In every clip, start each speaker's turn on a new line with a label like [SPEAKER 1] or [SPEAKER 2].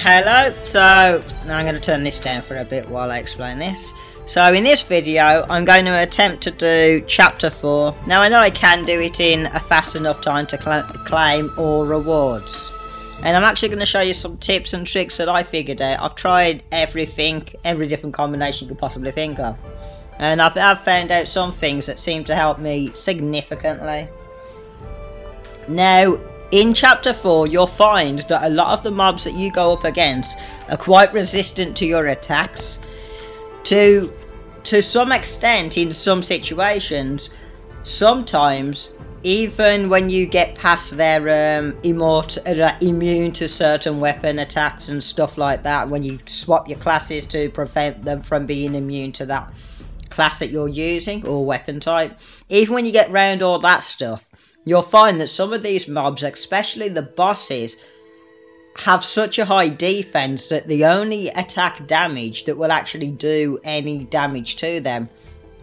[SPEAKER 1] Hello, so now I'm going to turn this down for a bit while I explain this. So in this video I'm going to attempt to do chapter 4. Now I know I can do it in a fast enough time to claim all rewards. And I'm actually going to show you some tips and tricks that I figured out. I've tried everything, every different combination you could possibly think of. And I've found out some things that seem to help me significantly. Now, in chapter 4 you'll find that a lot of the mobs that you go up against are quite resistant to your attacks. To some extent, in some situations, sometimes even when you get past their immune to certain weapon attacks and stuff like that, when you swap your classes to prevent them from being immune to that class that you're using or weapon type, even when you get round all that stuff, you'll find that some of these mobs, especially the bosses, have such a high defense that the only attack damage that will actually do any damage to them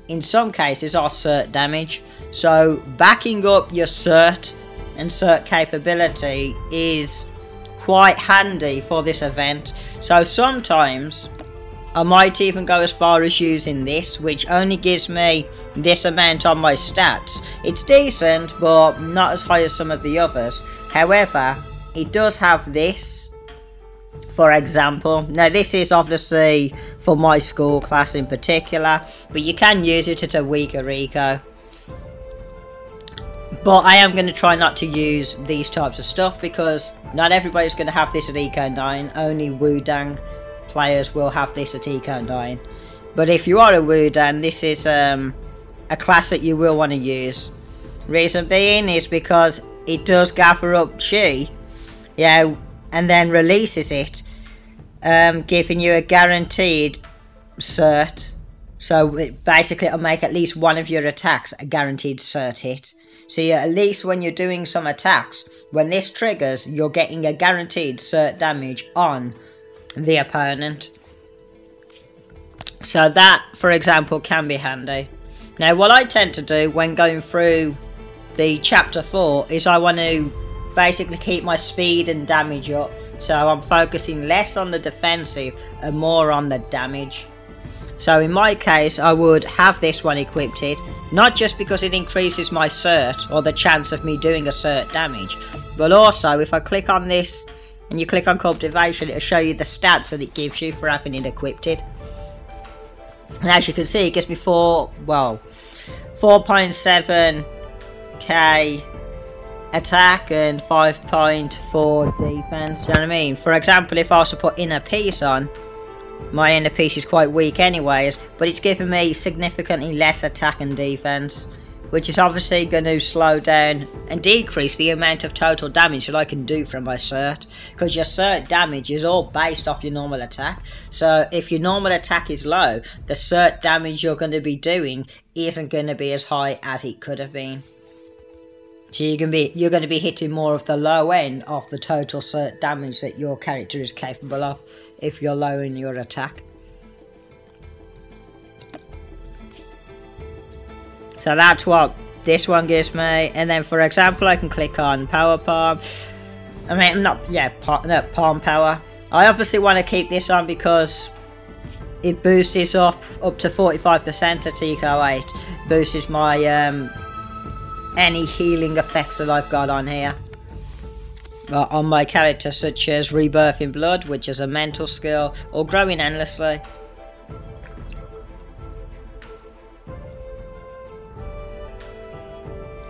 [SPEAKER 1] in some cases are cert damage. So backing up your cert and cert capability is quite handy for this event. So sometimes I might even go as far as using this, which only gives me this amount on my stats. It's decent, but not as high as some of the others. However, it does have this, for example. Now this is obviously for my school class in particular, but you can use it at a weaker eco. But I am going to try not to use these types of stuff because not everybody's going to have this at eco 9. Only Wudang players will have this at eco 9. But if you are a Wudang, this is a class that you will want to use. Reason being is because it does gather up chi, yeah, and then releases it, giving you a guaranteed cert. So basically it'll make at least one of your attacks a guaranteed cert hit. So at least when you're doing some attacks, when this triggers, you're getting a guaranteed cert damage on the opponent. So that, for example, can be handy. Now what I tend to do when going through the chapter 4 is I want to basically keep my speed and damage up, so I'm focusing less on the defensive and more on the damage. So in my case I would have this one equipped, not just because it increases my cert or the chance of me doing a cert damage, but also if I click on this and you click on cultivation, it'll show you the stats that it gives you for having it equipped. And as you can see, it gives me 4.7k attack and 5.4 defense. You know what I mean? For example, if I was to put inner peace on, my inner peace is quite weak anyways, but it's giving me significantly less attack and defense, which is obviously going to slow down and decrease the amount of total damage that I can do from my cert, because your cert damage is all based off your normal attack. So if your normal attack is low, the cert damage you're going to be doing isn't going to be as high as it could have been. So you're going to be hitting more of the low end of the total cert damage that your character is capable of if you're lowering your attack. So that's what this one gives me. And then for example I can click on power palm. I mean palm power. I obviously want to keep this on because it boosts this up to 45% at eco 8. Boosts my any healing effects that I've got on here on my character, such as Rebirth in Blood, which is a mental skill, or Growing Endlessly.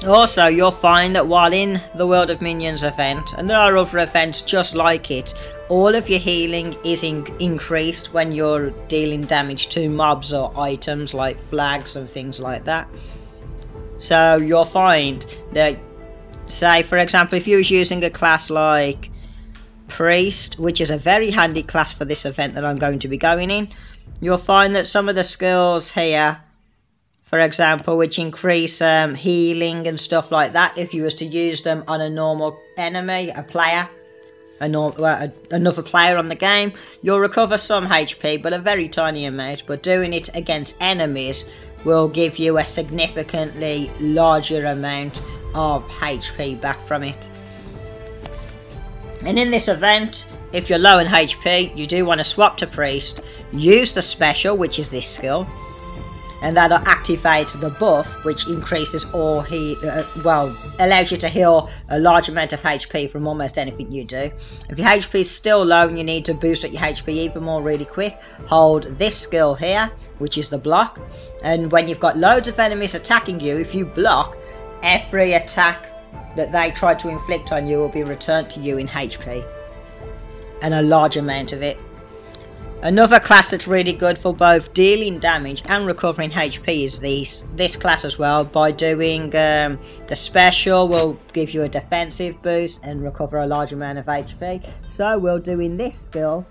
[SPEAKER 1] Also, you'll find that while in the World of Minions event, and there are other events just like it, all of your healing is increased when you're dealing damage to mobs or items like flags and things like that. So you'll find that, say for example, if you was using a class like Priest, which is a very handy class for this event that I'm going to be going in, you'll find that some of the skills here, for example, which increase healing and stuff like that, if you was to use them on a normal enemy, a player, another player on the game, you'll recover some HP, but a very tiny amount. But doing it against enemies will give you a significantly larger amount of HP back from it. And in this event, if you're low in HP, you do want to swap to Priest, use the special, which is this skill, and that'll activate the buff, which increases or allows you to heal a large amount of HP from almost anything you do. If your HP is still low and you need to boost up your HP even more really quick, hold this skill here, which is the block, and when you've got loads of enemies attacking you, if you block, every attack that they try to inflict on you will be returned to you in HP, and a large amount of it. Another class that's really good for both dealing damage and recovering HP is this class as well. By doing the special will give you a defensive boost and recover a large amount of HP. So we're doing this skill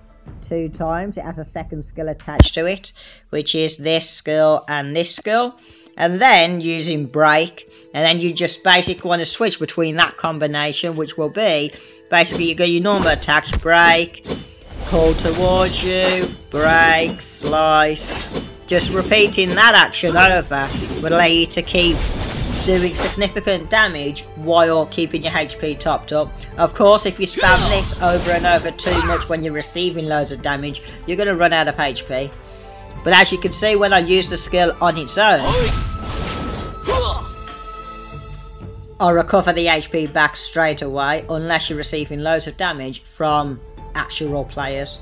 [SPEAKER 1] 2 times. It has a second skill attached to it, which is this skill and this skill. And then using break, and then you just basically want to switch between that combination, which will be basically you go your normal attacks, break, pull towards you, break, slice. Just repeating that action over will allow you to keep doing significant damage while keeping your HP topped up. Of course, if you spam this over and over too much when you're receiving loads of damage, you're going to run out of HP. But as you can see, when I use the skill on its own, I'll recover the HP back straight away, unless you're receiving loads of damage from actual players.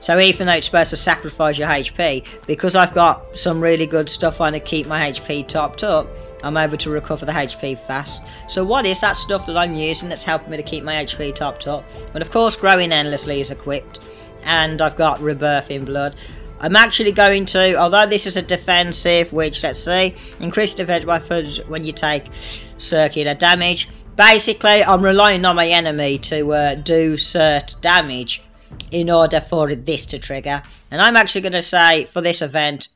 [SPEAKER 1] So even though it's supposed to sacrifice your HP, because I've got some really good stuff on to keep my HP topped up, I'm able to recover the HP fast. So what is that stuff that I'm using that's helping me to keep my HP topped up? Well, of course, Growing Endlessly is equipped, and I've got Rebirthing Blood. I'm actually going to, although this is a defensive, which, let's see, increase defense weapons when you take circular damage. Basically, I'm relying on my enemy to do cert damage in order for this to trigger. And I'm actually going to say, for this event,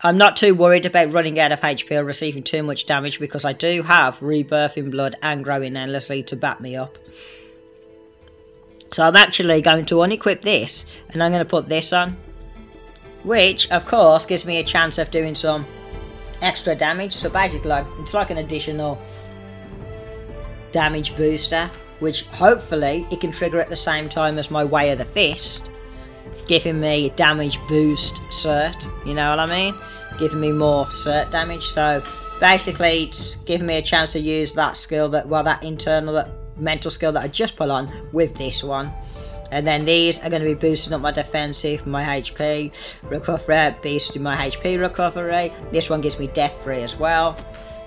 [SPEAKER 1] I'm not too worried about running out of HP or receiving too much damage, because I do have Rebirthing Blood and Growing Endlessly to back me up. So I'm actually going to unequip this, and I'm going to put this on, which, of course, gives me a chance of doing some extra damage. So basically, it's like an additional damage booster, which hopefully it can trigger at the same time as my Way of the Fist, giving me damage boost cert, you know what I mean? Giving me more cert damage. So basically, it's giving me a chance to use that skill, that mental skill that I just put on with this one. And then these are going to be boosting up my defensive, my HP recovery, boosting my HP recovery. This one gives me death free as well.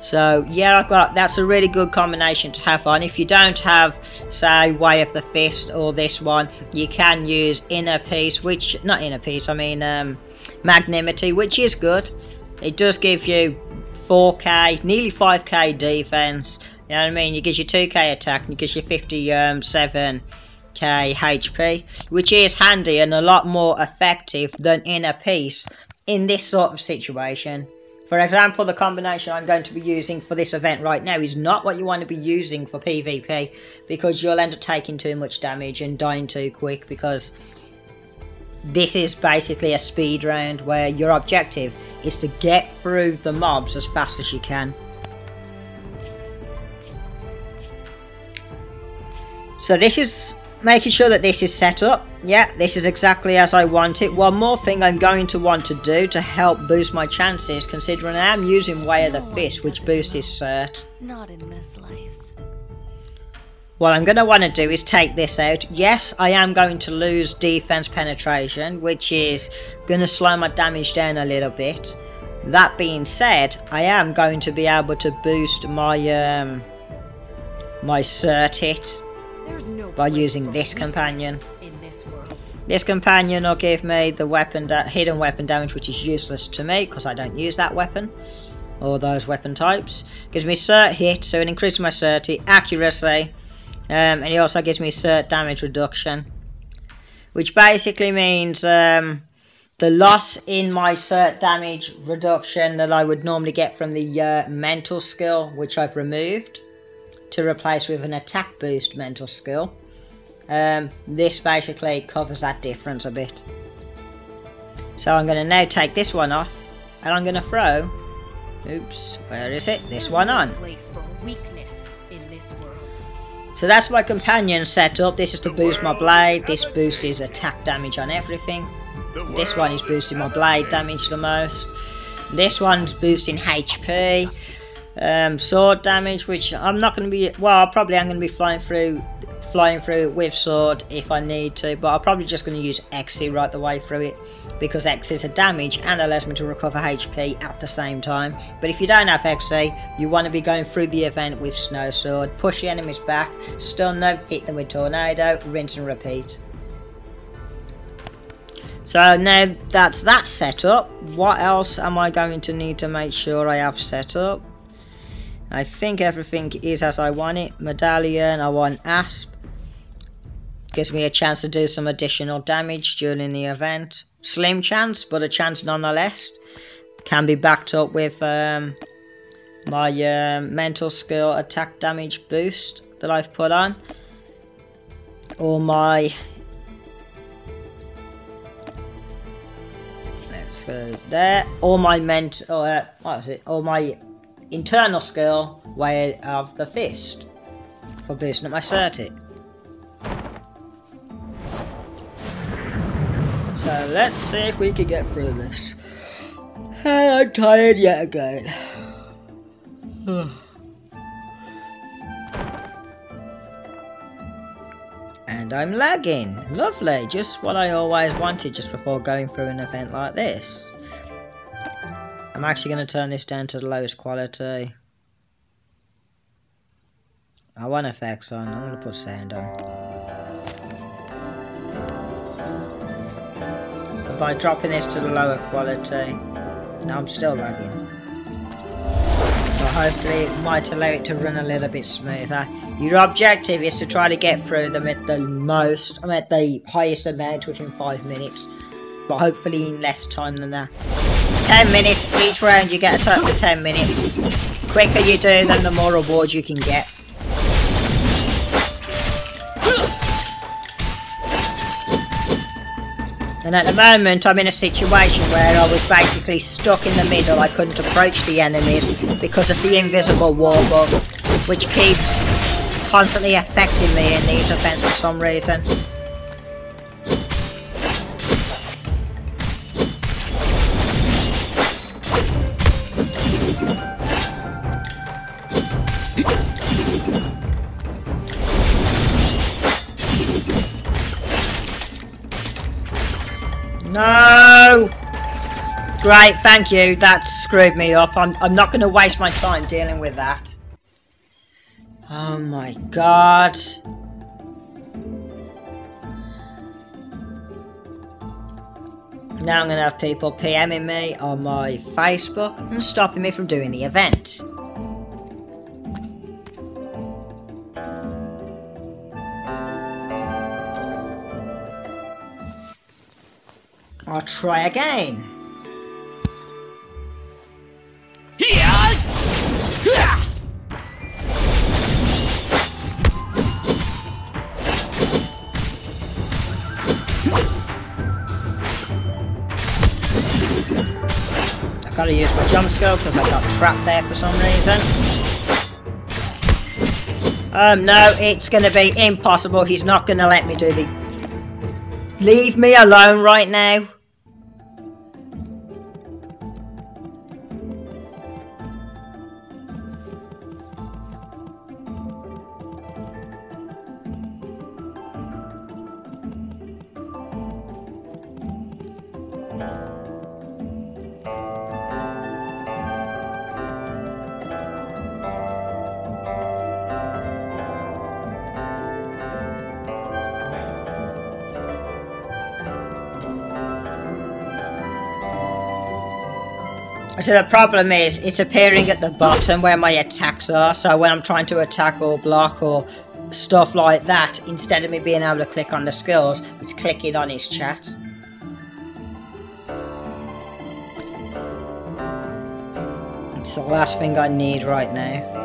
[SPEAKER 1] So yeah, that's a really good combination to have on. If you don't have, say, Way of the Fist or this one, you can use Magnanimity, which is good. It does give you 4k, nearly 5k defense. You know what I mean? It gives you 2k attack and it gives you 57k HP, which is handy and a lot more effective than Inner Peace in this sort of situation. For example, the combination I'm going to be using for this event right now is not what you want to be using for PvP, because you'll end up taking too much damage and dying too quick, because this is basically a speed round where your objective is to get through the mobs as fast as you can. So this is making sure that this is set up. Yeah, this is exactly as I want it. One more thing I'm going to want to do to help boost my chances, considering I am using Way of the Fist, which boosts his cert.
[SPEAKER 2] Not in this life.
[SPEAKER 1] What I'm going to want to do is take this out. Yes, I am going to lose defense penetration, which is going to slow my damage down a little bit. That being said, I am going to be able to boost my my cert hit by using this companion. This companion will give me the hidden weapon damage, which is useless to me because I don't use that weapon or those weapon types. Gives me cert hit, so it increases my cert hit, accuracy, and it also gives me cert damage reduction, which basically means the loss in my cert damage reduction that I would normally get from the mental skill, which I've removed to replace with an attack boost mental skill. This basically covers that difference a bit. So I'm going to now take this one off, and I'm going to throw, oops, where is it? This one on. So that's my companion setup. This is to boost my blade. This boosts his attack damage on everything. This one is boosting my blade damage the most. This one's boosting HP, sword damage, which I'm not going to be. Well, probably I'm going to be flying through with sword if I need to, but I'm probably just going to use Xe right the way through it, because X is a damage and allows me to recover HP at the same time. But if you don't have Xe, you want to be going through the event with Snow Sword. Push the enemies back, stun them, hit them with Tornado, rinse and repeat. So now that's that set up. What else am I going to need to make sure I have set up? I think everything is as I want it. Medallion, I want Asp. Gives me a chance to do some additional damage during the event. Slim chance, but a chance nonetheless. Can be backed up with my mental skill attack damage boost that I've put on. Or my... Let's go there. Or my or my internal skill way of the fist for boosting up my certic. So let's see if we can get through this. I'm tired yet again. And I'm lagging. Lovely, just what I always wanted just before going through an event like this. I'm actually going to turn this down to the lowest quality. I want effects on, I'm going to put sound on. But by dropping this to the lower quality, now I'm still lagging. But hopefully it might allow it to run a little bit smoother. Your objective is to try to get through them at the highest amount within 5 minutes. But hopefully in less time than that. 10 minutes, each round you get a total of 10 minutes. The quicker you do them, the more rewards you can get. And at the moment I'm in a situation where I was basically stuck in the middle. I couldn't approach the enemies because of the invisible wall bug, which keeps constantly affecting me in these events for some reason. No! Great, thank you. That screwed me up. I'm not going to waste my time dealing with that. Oh my god. Now I'm going to have people PMing me on my Facebook and stopping me from doing the event. I'll try again. I've got to use my jump skill because I got trapped there for some reason. No, it's going to be impossible. He's not going to let me do the... Leave me alone right now. So the problem is, it's appearing at the bottom where my attacks are, so when I'm trying to attack or block or stuff like that, instead of me being able to click on the skills, it's clicking on his chat. It's the last thing I need right now.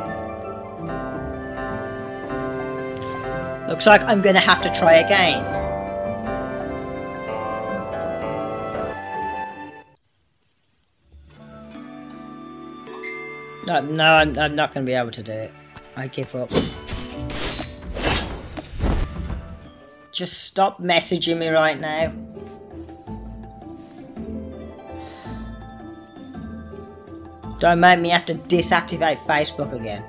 [SPEAKER 1] Looks like I'm going to have to try again. No, I'm not going to be able to do it. I give up. Just stop messaging me right now. Don't make me have to deactivate Facebook again.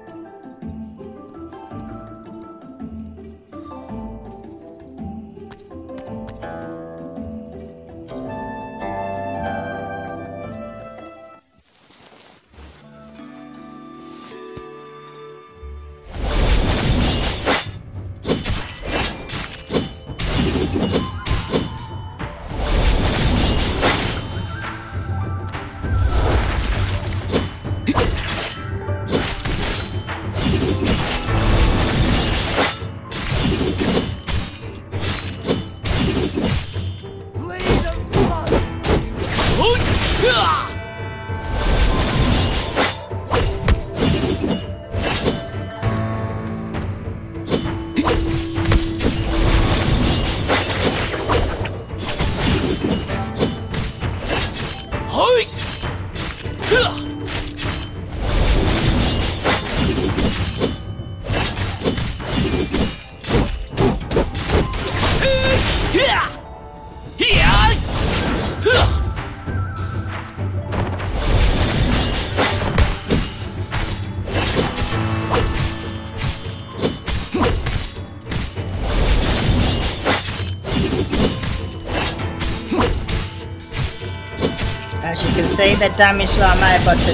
[SPEAKER 1] As you can see, the damage that I'm able to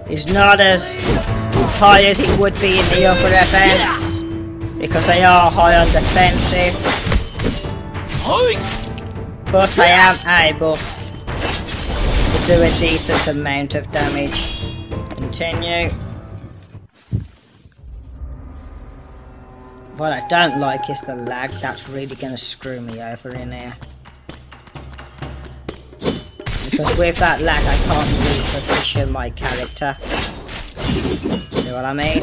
[SPEAKER 1] do is not as high as it would be in the upper events, because they are high on defensive, but I am able to do a decent amount of damage. Continue. What I don't like is the lag. That's really going to screw me over in here. Because with that lag I can't reposition my character. See what I mean?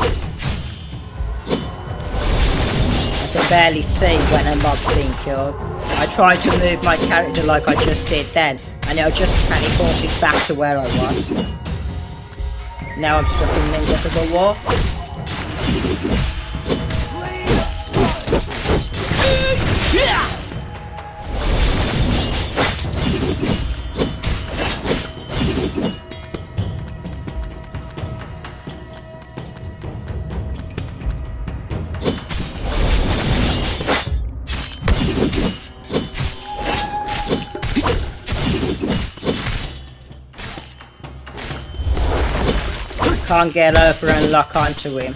[SPEAKER 1] I can barely see when a mob's being killed. I try to move my character like I just did then, and it'll just teleport me back to where I was. Now I'm stuck in an invisible wall. Can't get over and lock onto him.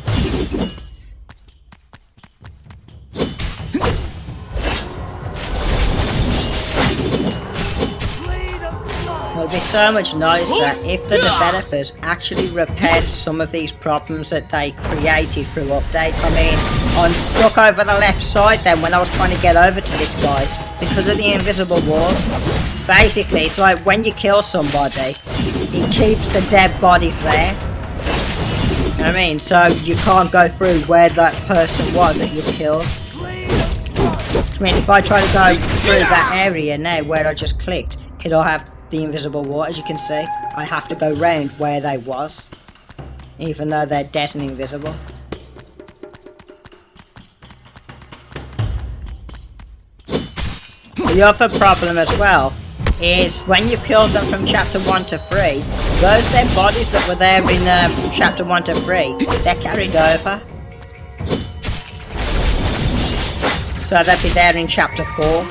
[SPEAKER 1] It would be so much nicer if the developers actually repaired some of these problems that they created through updates. I mean, I'm stuck over the left side then when I was trying to get over to this guy because of the invisible walls. Basically, it's like when you kill somebody, it keeps the dead bodies there. You know what I mean? So you can't go through where that person was that you killed. Which means if I try to go through that area now where I just clicked, it'll have the invisible wall. As you can see, I have to go round where they was, even though they're dead and invisible. The other problem as well is when you killed them from chapter 1 to 3, those dead bodies that were there in chapter 1 to 3, they're carried over. So they'll be there in chapter 4. You know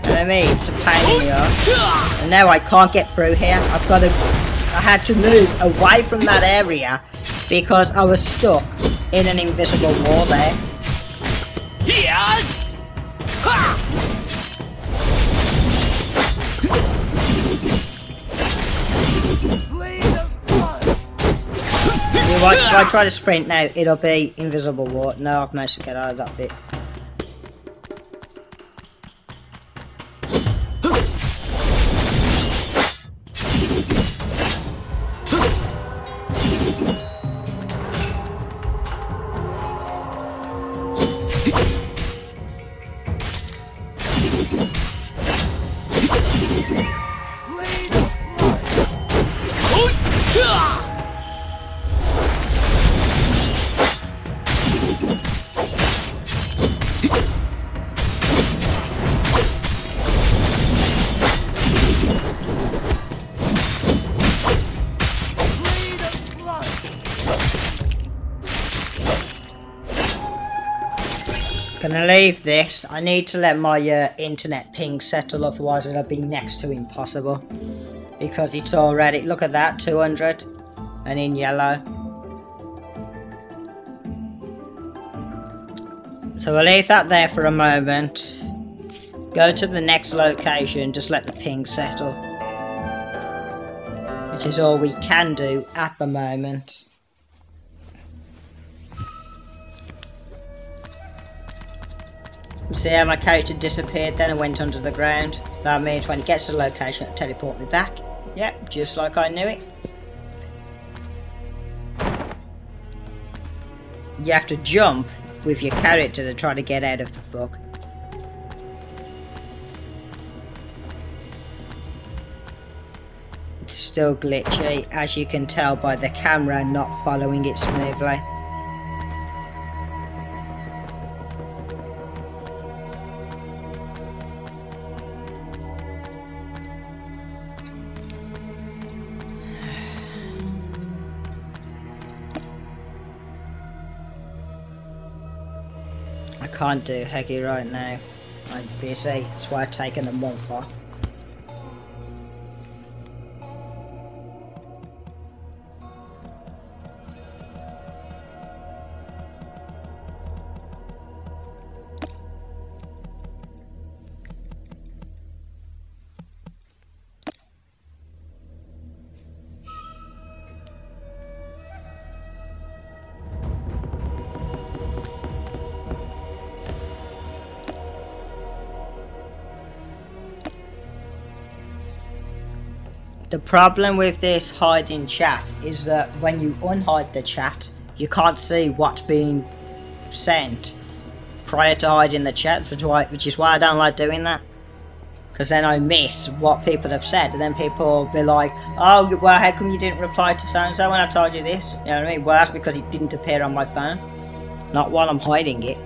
[SPEAKER 1] what I mean? It's a pain in the ass. And now I can't get through here. I had to move away from that area because I was stuck in an invisible wall there. You watch, if I try to sprint now, it'll be invisible wall. No, I've managed to get out of that bit. Gonna leave this. I need to let my internet ping settle, otherwise it'll be next to impossible. Because it's already, look at that, 200 and in yellow. So we'll leave that there for a moment. Go to the next location, just let the ping settle. Which is all we can do at the moment. See how my character disappeared then and went under the ground? That means when he gets to the location it'll teleport me back. Yep, just like I knew it. You have to jump with your character to try to get out of the bug. It's still glitchy, as you can tell by the camera not following it smoothly. I can't do Heggy right now. I'm busy, that's why I've taken a month off. The problem with this hiding chat is that when you unhide the chat, you can't see what's being sent prior to hiding the chat, which is why I don't like doing that. Because then I miss what people have said, and then people will be like, oh, well, how come you didn't reply to so-and-so when I told you this? You know what I mean? Well, that's because it didn't appear on my phone, not while I'm hiding it.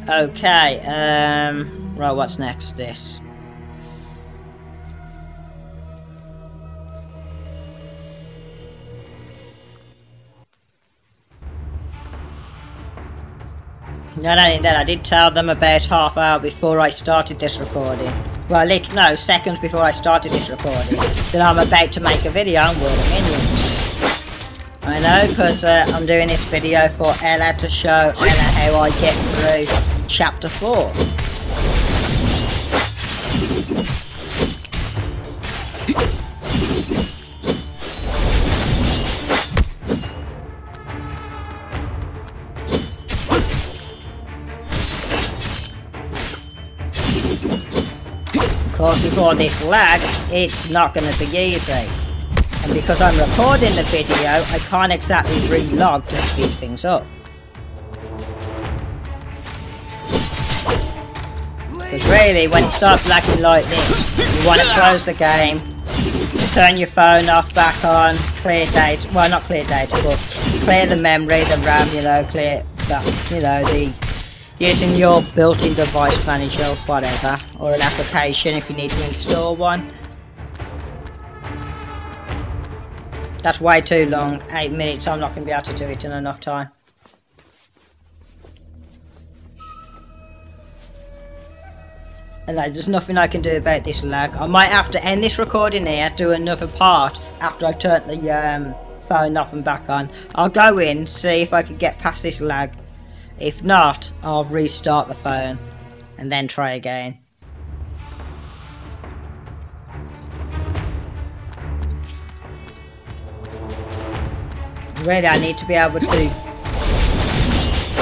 [SPEAKER 1] Okay, right, what's next? This. Not only that, I did tell them about half hour before I started this recording. Well, no, seconds before I started this recording, that I'm about to make a video on World of Minions. I know, because I'm doing this video for Ella to show Ella how I get through Chapter 4. Of course, with all this lag, it's not going to be easy. And because I'm recording the video, I can't exactly re-log to speed things up. Because really, when it starts lagging like this, you want to close the game, turn your phone off, back on, clear data, well not clear data, but clear the memory, the RAM, you know, clear that, you know, using your built-in device manager or whatever, or an application if you need to install one. That's way too long, 8 minutes, I'm not going to be able to do it in enough time. And there's nothing I can do about this lag. I might have to end this recording here, do another part after I've turned the phone off and back on. I'll go in, see if I can get past this lag. If not, I'll restart the phone and then try again. Really, I need to be able to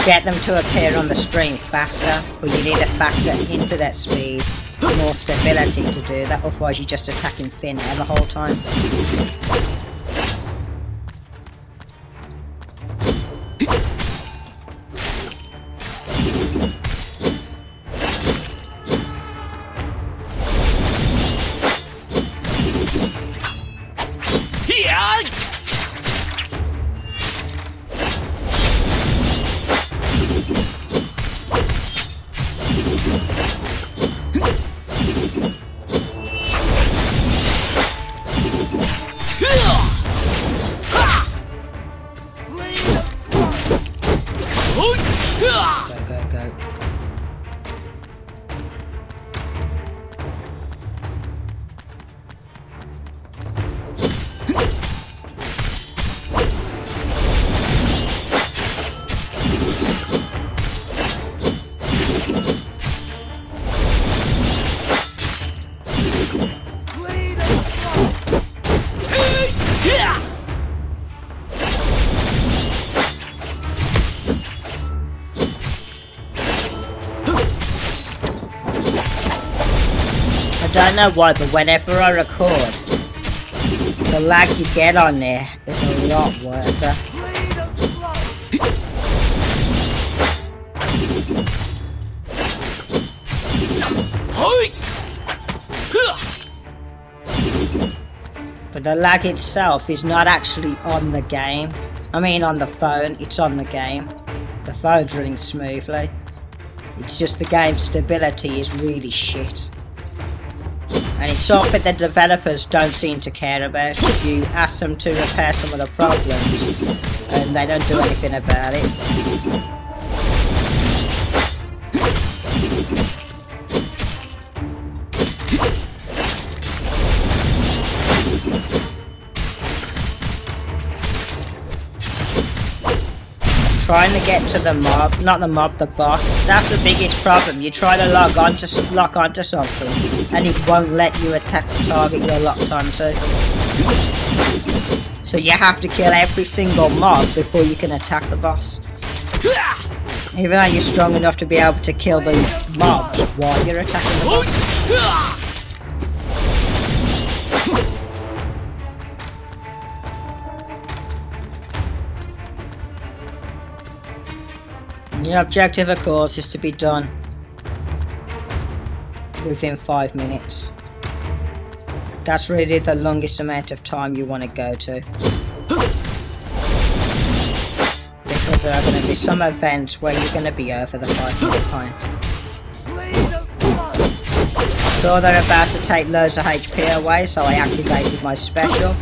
[SPEAKER 1] get them to appear on the screen faster, but you need a faster internet speed, more stability to do that, otherwise you're just attacking thin air the whole time. don't know why, but whenever I record, the lag you get on there is a lot worse. But the lag itself is not actually on the game. I mean on the phone, it's on the game. The phone's running smoothly. It's just the game stability is really shit. And it's something the developers don't seem to care about. You ask them to repair some of the problems and they don't do anything about it. Trying to get to the mob, not the mob, the boss. That's the biggest problem. You try to lock onto something and it won't let you attack the target you're locked onto. So you have to kill every single mob before you can attack the boss. Even though you're strong enough to be able to kill the mobs while you're attacking the boss. The objective, of course, is to be done within 5 minutes. That's really the longest amount of time you want to go to. Because there are going to be some events where you're going to be over the 5-minute point. I saw they're about to take loads of HP away, so I activated my special.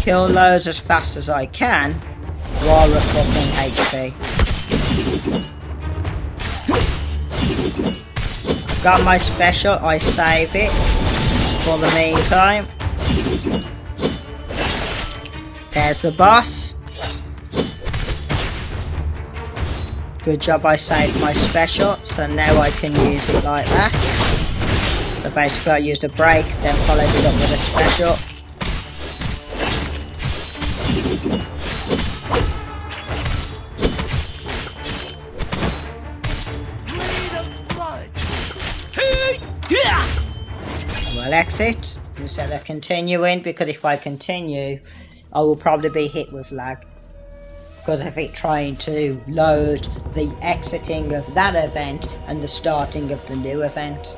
[SPEAKER 1] Kill loads as fast as I can while recovering HP. Got my special, I save it for the meantime. There's the boss. Good job, I saved my special, so now I can use it like that. So basically I used a break, then followed it up with a special. I'll exit instead of continuing, because if I continue I will probably be hit with lag because of it trying to load the exiting of that event and the starting of the new event.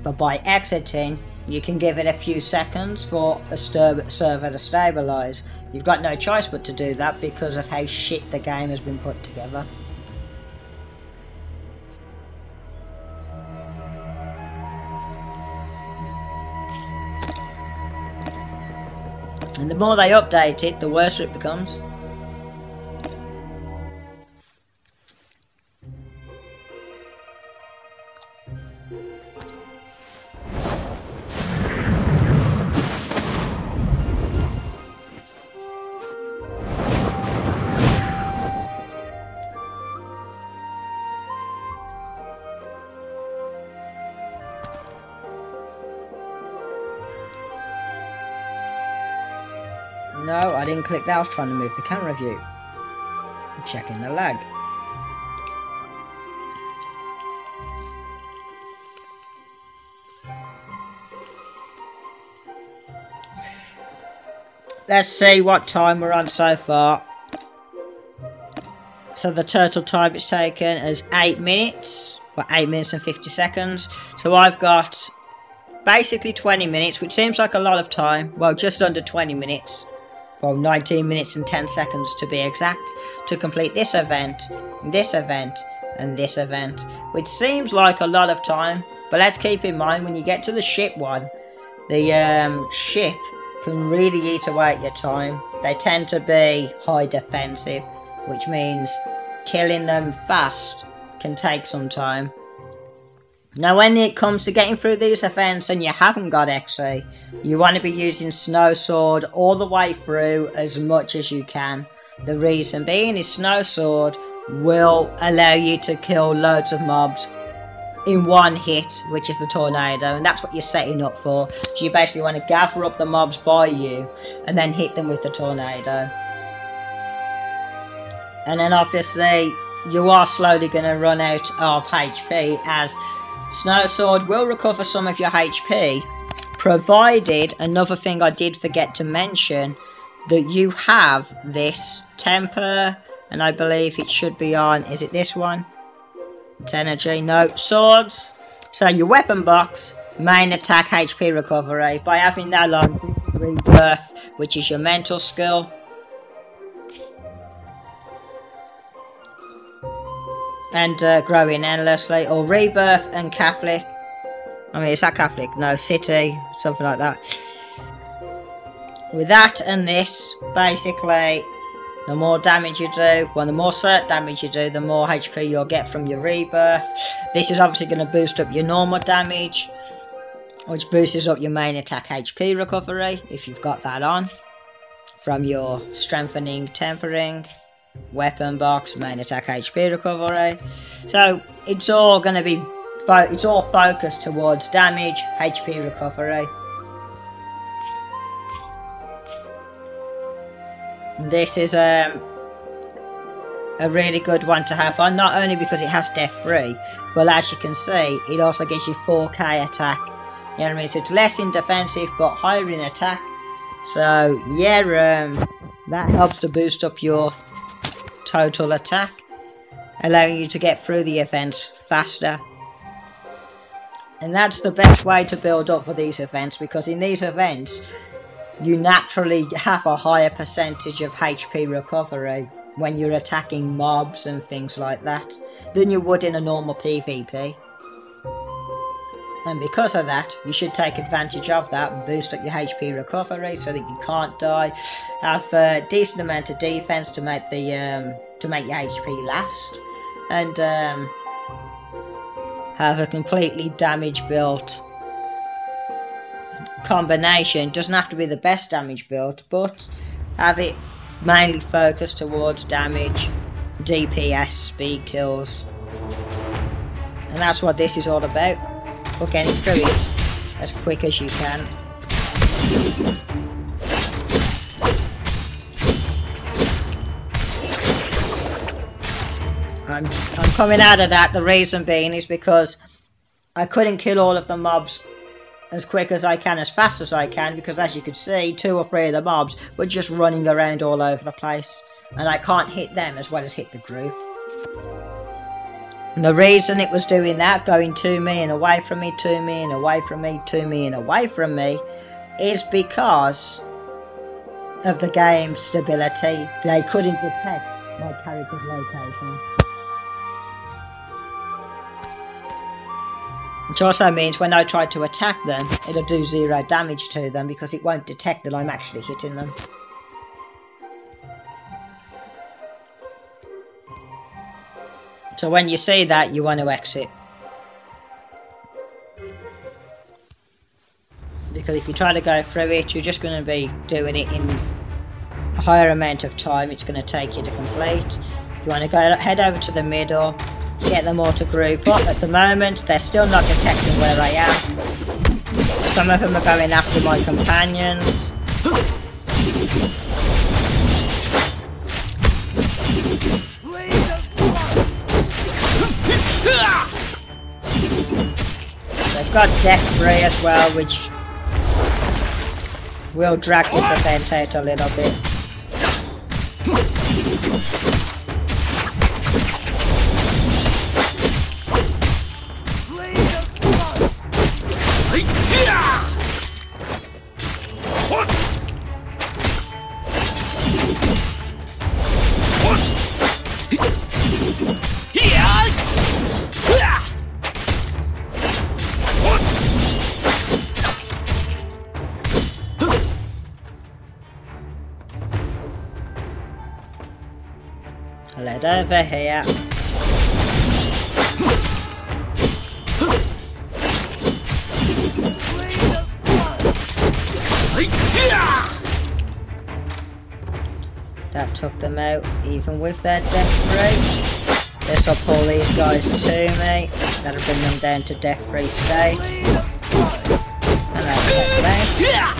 [SPEAKER 1] But by exiting you can give it a few seconds for a server to stabilise. You've got no choice but to do that because of how shit the game has been put together. And the more they update it, the worse it becomes. No, I didn't click that, I was trying to move the camera view. I'm checking the lag. Let's see what time we're on so far. So the total time it's taken is 8 minutes. Well, 8 minutes and 50 seconds. So I've got basically 20 minutes, which seems like a lot of time. Well, just under 20 minutes. Well, 19 minutes and 10 seconds to be exact, to complete this event, and this event, which seems like a lot of time, but let's keep in mind when you get to the ship one, the ship can really eat away at your time. They tend to be high defensive, which means killing them fast can take some time. Now when it comes to getting through these events and you haven't got XP, you want to be using Snow Sword all the way through as much as you can. The reason being is Snow Sword will allow you to kill loads of mobs in one hit, which is the tornado, and that's what you're setting up for. So you basically want to gather up the mobs by you and then hit them with the tornado. And then obviously you are slowly going to run out of HP, as Snow Sword will recover some of your HP, provided, another thing I did forget to mention, that you have this temper, and I believe it should be on, is it this one? It's energy, no, swords. So your weapon box, main attack HP recovery, by having that on rebirth, which is your mental skill. And growing endlessly, or rebirth and Catholic. I mean, is that Catholic? No, city, something like that. With that and this, basically, the more damage you do, well, the more cert damage you do, the more HP you'll get from your rebirth. This is obviously going to boost up your normal damage, which boosts up your main attack HP recovery, if you've got that on, from your strengthening, tempering, weapon box, main attack HP recovery. So it's all going to be, it's all focused towards damage, HP recovery. This is a really good one to have on, not only because it has death free, but as you can see, it also gives you 4k attack. You know what I mean? So it's less in defensive, but higher in attack. So yeah, that helps to boost up your total attack, allowing you to get through the events faster. And that's the best way to build up for these events, because in these events you naturally have a higher percentage of HP recovery when you're attacking mobs and things like that than you would in a normal PvP. And because of that, you should take advantage of that and boost up your HP recovery so that you can't die. Have a decent amount of defense to make the your HP last, and have a completely damage built combination. Doesn't have to be the best damage built, but have it mainly focused towards damage, DPS, speed kills, and that's what this is all about. But getting through it as quick as you can. I'm coming out of that. The reason being is because I couldn't kill all of the mobs as quick as I can, as fast as I can, because as you could see, 2 or 3 of the mobs were just running around all over the place, and I can't hit them as well as hit the group. And the reason it was doing that, going to me and away from me, to me and away from me, to me and away from me, is because of the game's stability. They couldn't detect my character's location. Which also means when I try to attack them, it'll do 0 damage to them because it won't detect that I'm actually hitting them. So when you see that, you want to exit. Because if you try to go through it, you're just going to be doing it in a higher amount of time. It's going to take you to complete. You want to go head over to the middle, get them all to group up. At the moment, they're still not detecting where I am. Some of them are going after my companions. They've got death free as well, which will drag this event out a little bit. I'll head over here. That took them out, even with their death free. This will pull these guys to me. That'll bring them down to death free state. And that'll take them out.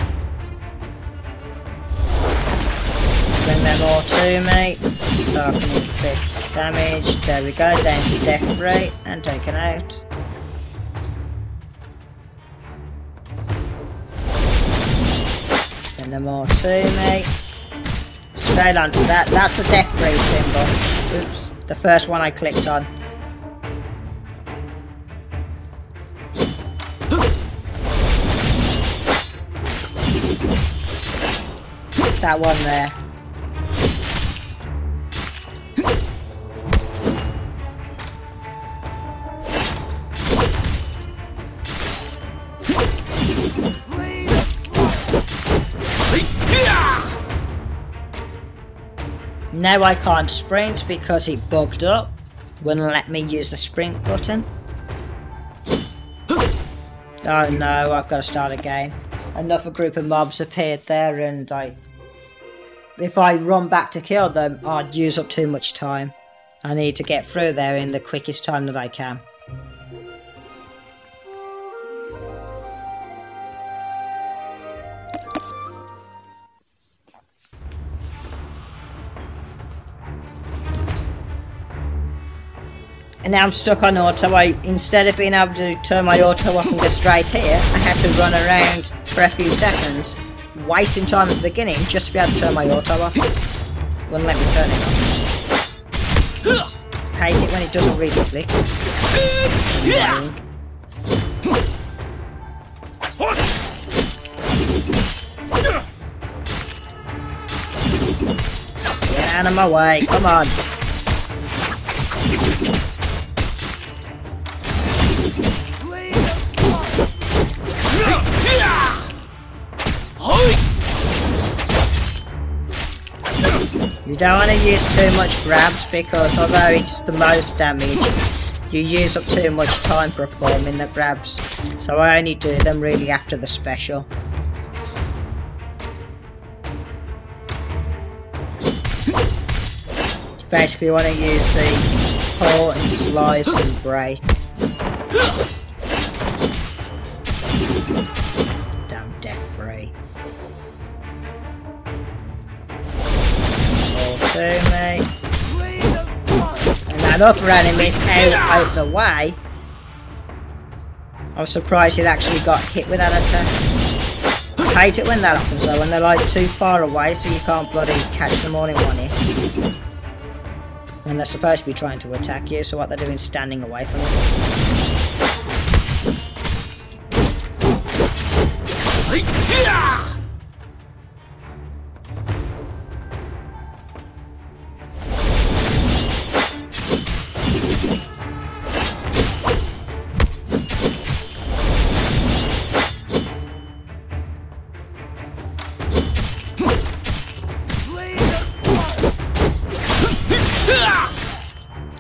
[SPEAKER 1] Bring them all to me, so I can inflict damage. There we go, down to death rate and taken out. Send them all to me. Straight onto that. That's the death ray symbol. Oops, the first one I clicked on. That one there. Now I can't sprint because it bugged up. Wouldn't let me use the sprint button. Oh no, I've got to start again. Another group of mobs appeared there, and if I run back to kill them, I'd use up too much time. I need to get through there in the quickest time that I can. And now I'm stuck on auto. Instead of being able to turn my auto off and go straight here, I had to run around for a few seconds, wasting time at the beginning just to be able to turn my auto off. Wouldn't let me turn it off. Hate it when it doesn't really click. Get out of my way, come on. You don't want to use too much grabs because although it's the most damage, you use up too much time performing the grabs. So I only do them really after the special. You basically want to use the pull and slice and break. Damn death ray. To me. And that other enemy's out the way. I was surprised it actually got hit with that attack. I hate it when that happens though, when they're like too far away so you can't bloody catch them all in one hit. When they're supposed to be trying to attack you, so what they're doing is standing away from you.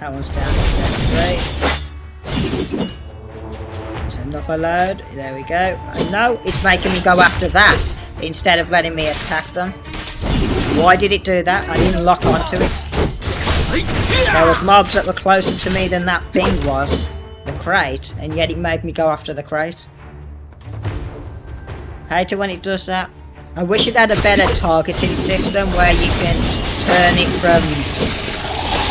[SPEAKER 1] That one's down to death rate. There's another load. There we go. I know it's making me go after that instead of letting me attack them. Why did it do that? I didn't lock onto it. There was mobs that were closer to me than that thing was, the crate, and yet it made me go after the crate. I hate it when it does that. I wish it had a better targeting system where you can turn it from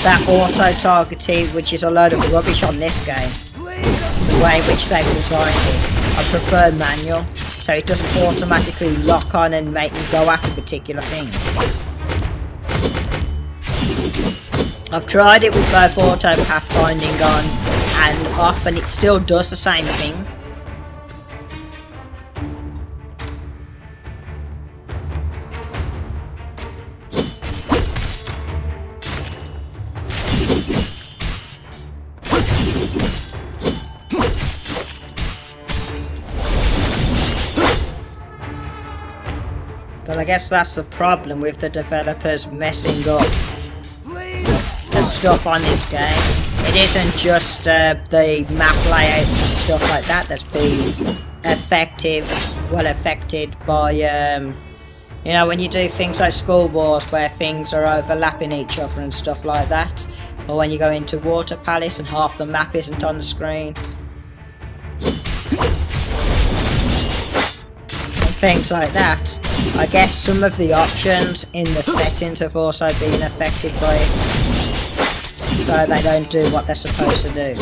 [SPEAKER 1] that auto-targeting, which is a load of rubbish on this game, the way in which they've designed it. I prefer manual, so it doesn't automatically lock on and make me go after particular things. I've tried it with both auto pathfinding on and off, and it still does the same thing. But I guess that's the problem with the developers messing up the stuff on this game. It isn't just the map layouts and stuff like that that's been affected by, you know, when you do things like School Wars where things are overlapping each other and stuff like that. Or when you go into Water Palace and half the map isn't on the screen. things like that. I guess some of the options in the settings have also been affected by it, so they don't do what they're supposed to do.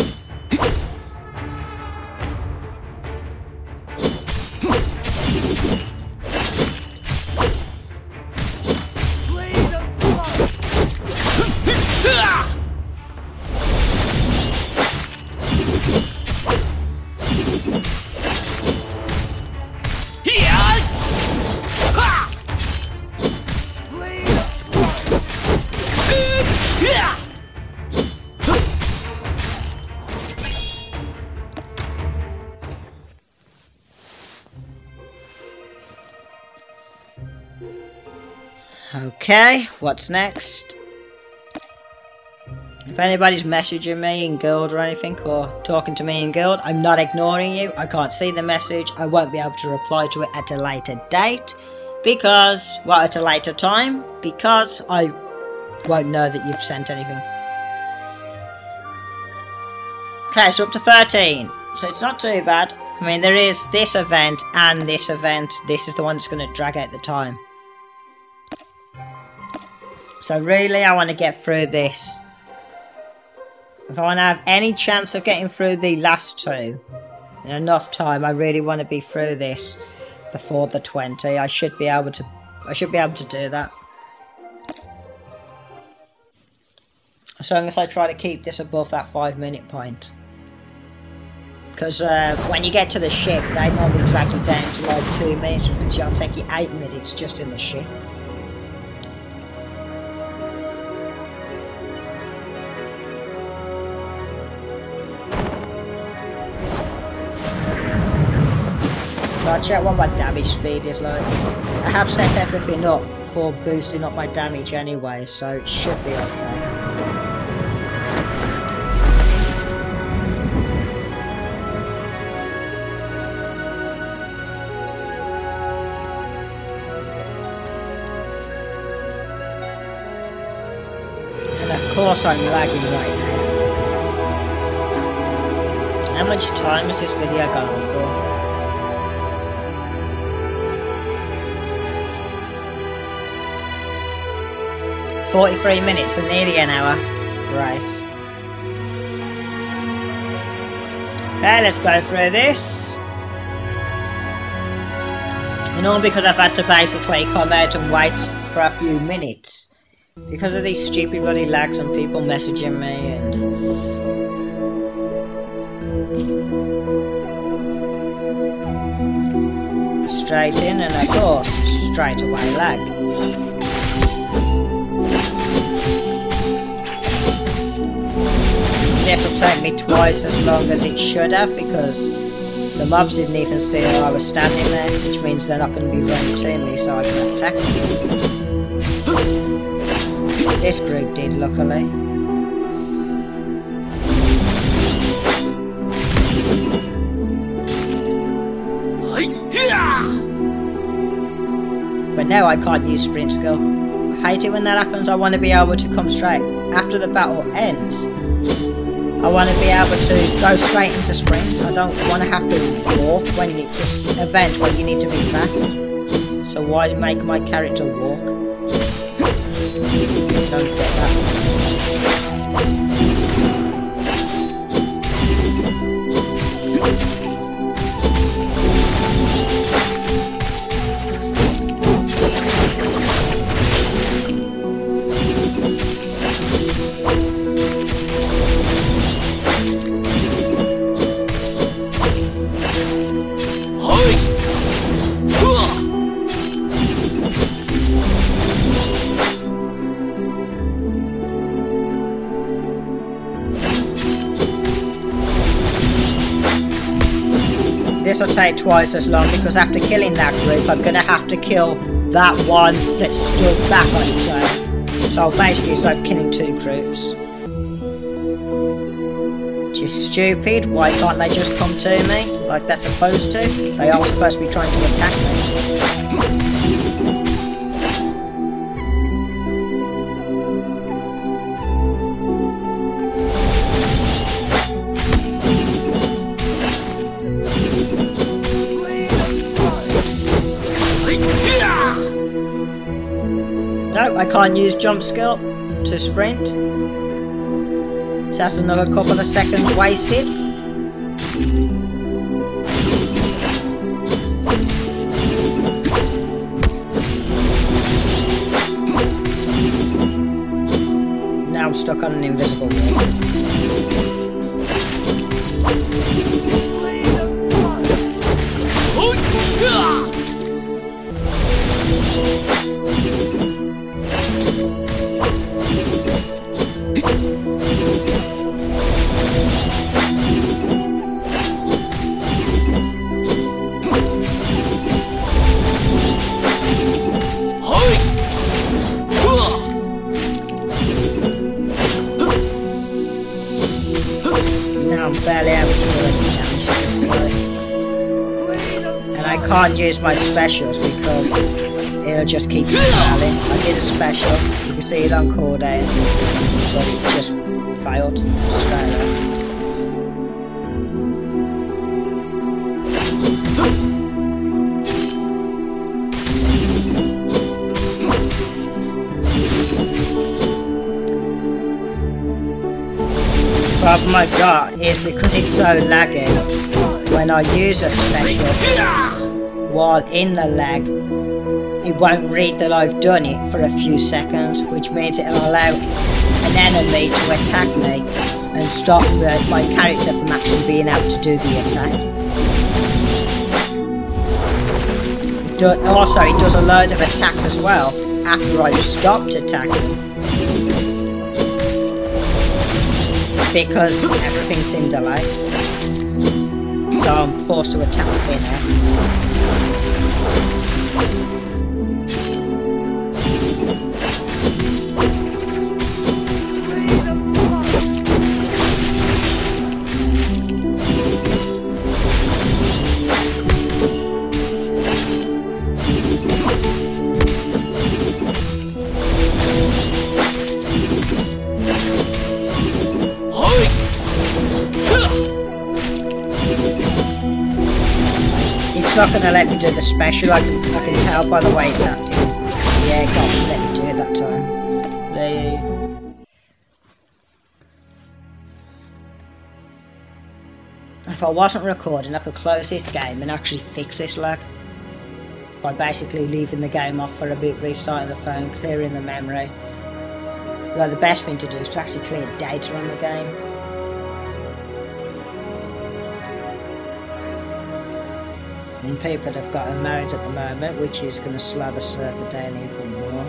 [SPEAKER 1] Okay, what's next? If anybody's messaging me in guild or anything, or talking to me in guild, I'm not ignoring you. I can't see the message. I won't be able to reply to it at a later date. Because, well, at a later time. Because I won't know that you've sent anything. Okay, so up to 13. So it's not too bad. I mean, there is this event and this event. This is the one that's going to drag out the time. So really, I want to get through this. If I want to have any chance of getting through the last two in enough time, I really want to be through this before the 20. I should be able to do that. As long as I try to keep this above that 5-minute point. Because when you get to the ship, they normally drag you down to like 2 minutes, which means it'll take you 8 minutes just in the ship. I'll check what my damage speed is like. I have set everything up for boosting up my damage anyway, so it should be okay. And of course I'm lagging right now. How much time is this video going for? 43 minutes and nearly an hour. Right. Okay, let's go through this. And all because I've had to basically come out and wait for a few minutes. Because of these stupid bloody lags and people messaging me and... straight in and of course, straight away lag. This will take me twice as long as it should have because the mobs didn't even see that I was standing there, which means they're not going to be running to me so I can attack them. This group did, luckily. But now I can't use sprint skill. I hate it when that happens. I want to be able to come straight after the battle ends. I want to be able to go straight into sprint. I don't want to have to walk when it's an event where you need to be fast. So why make my character walk? Don't get that. This will take twice as long because after killing that group I'm going to have to kill that one that stood back on its own. So basically it's like killing 2 groups. Which is stupid. Why can't they just come to me like they're supposed to? They are supposed to be trying to attack me. No, I can't use jump skill to sprint. So that's another couple of seconds wasted. Now I'm stuck on an invisible wall. Now I'm barely able to damage this guy. And I can't use my specials because it'll just keep failing. I did a special, you can see it on cooldown, but it just failed straight away. The problem I got is because it's so laggy, when I use a special while in the lag, it won't read that I've done it for a few seconds, which means it'll allow an enemy to attack me and stop my character from actually being able to do the attack. Also, it does a load of attacks as well after I've stopped attacking, because everything's in delay. So I'm forced to attack thin air. It's not going to let me do the special, I can tell by the way it's acting. Yeah, it can't let me do it that time. If I wasn't recording, I could close this game and actually fix this lag by basically leaving the game off for a bit, restarting the phone, clearing the memory. Although the best thing to do is to actually clear data on the game. And people have gotten married at the moment, which is going to slow the server down even more.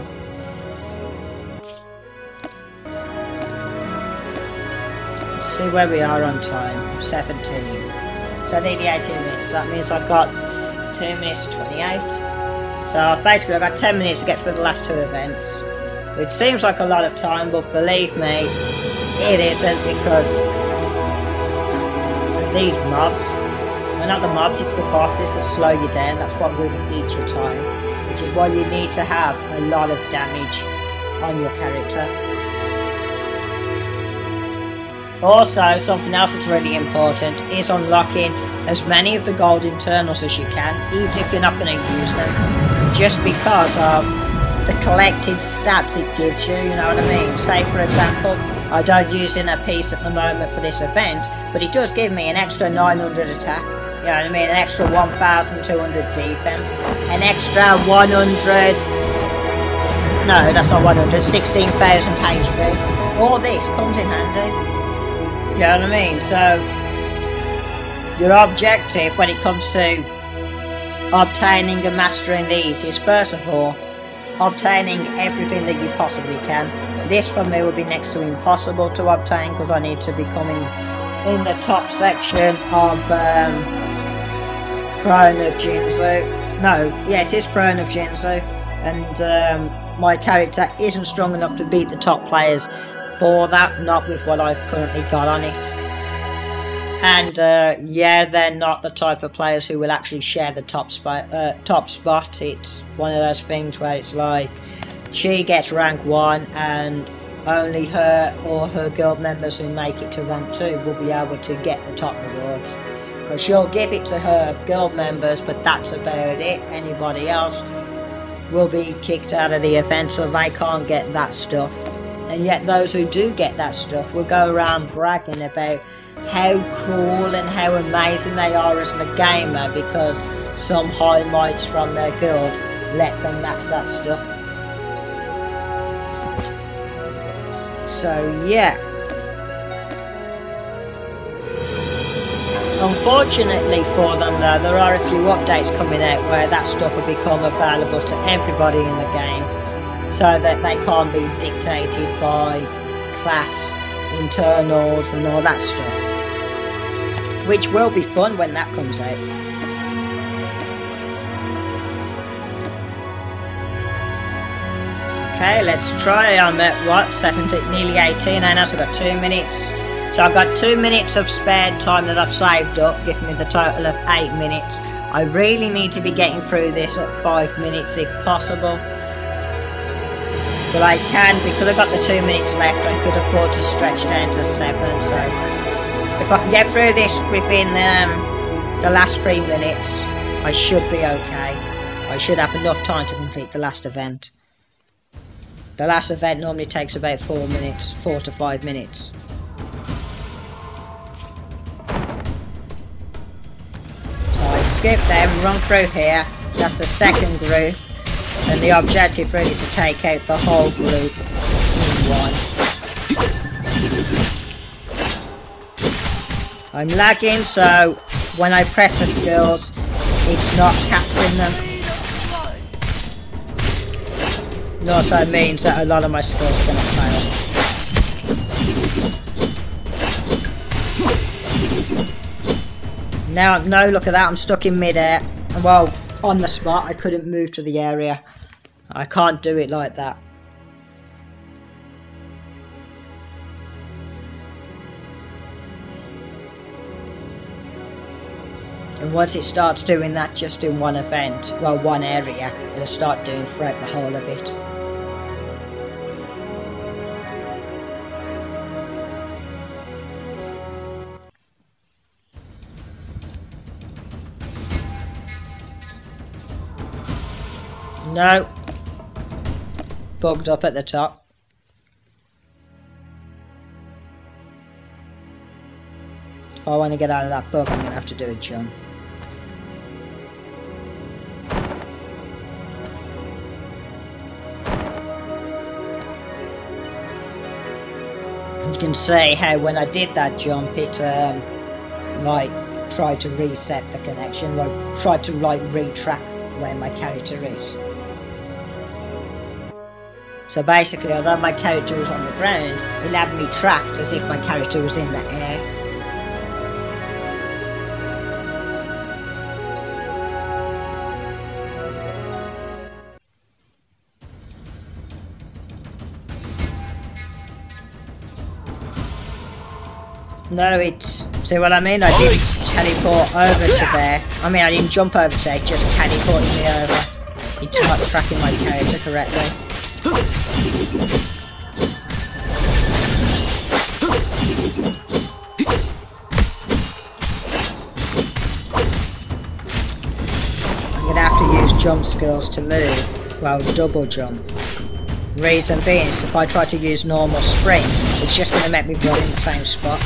[SPEAKER 1] Let's see where we are on time. 17. So I need 18 minutes. That means I've got 2 minutes 28. So basically I've got 10 minutes to get through the last two events. Which seems like a lot of time, but believe me, it isn't, because these mobs, well, not the mobs, it's the bosses that slow you down. That's what really eats your time, which is why you need to have a lot of damage on your character. Also, something else that's really important is unlocking as many of the gold internals as you can, even if you're not going to use them, just because of the collected stats it gives you, you know what I mean? Say for example, I don't use inner peace at the moment for this event, but it does give me an extra 900 attack, you know what I mean? An extra 1200 defense, an extra 100, no that's not 100, 16,000 HP. All this comes in handy, you know what I mean? So your objective when it comes to obtaining and mastering these is first of all obtaining everything that you possibly can. This for me would be next to impossible to obtain, because I need to be coming in the top section of Throne of Jinzu. No, yeah, it is Throne of Jinzu, and my character isn't strong enough to beat the top players for that, not with what I've currently got on it. And yeah, they're not the type of players who will actually share the top spot. It's one of those things where it's like she gets rank 1 and only her or her guild members who make it to rank 2 will be able to get the top rewards, because she'll give it to her guild members, but that's about it. Anybody else will be kicked out of the event, so they can't get that stuff. And yet those who do get that stuff will go around bragging about how cool and how amazing they are as a gamer because some high mites from their guild let them max that stuff. So yeah. Unfortunately for them though, there are a few updates coming out where that stuff will become available to everybody in the game, so that they can't be dictated by class internals and all that stuff, which will be fun when that comes out. Okay, let's try. I'm at what, 17, nearly 18 now, so I've got 2 minutes. So I've got 2 minutes of spare time that I've saved up, giving me the total of 8 minutes. I really need to be getting through this at 5 minutes if possible. But I can, because I've got the 2 minutes left, I could afford to stretch down to 7. So if I can get through this within the last 3 minutes, I should be okay. I should have enough time to complete the last event. The last event normally takes about 4 minutes, 4 to 5 minutes. So I skip them, run through here. That's the second group. And the objective really is to take out the whole group in one. I'm lagging, so when I press the skills, it's not capturing them. It also means that a lot of my skills are going to fail. Now, no, look at that, I'm stuck in mid-air. And well, on the spot, I couldn't move to the area. I can't do it like that. And once it starts doing that just in one event, well, one area, it'll start doing throughout the whole of it. No. Bugged up at the top. If I want to get out of that bug, I'm going to have to do a jump. You can see how when I did that jump, it like tried to reset the connection, like tried to like retrack where my character is. So basically, although my character was on the ground, it had me tracked as if my character was in the air. No, it's... See what I mean? I didn't teleport over to there. I mean, I didn't jump over to it, just teleported me over. It's not tracking my character correctly. I'm gonna have to use jump skills to move. Well, double jump. Reason being is if I try to use normal sprint, it's just gonna make me run in the same spot.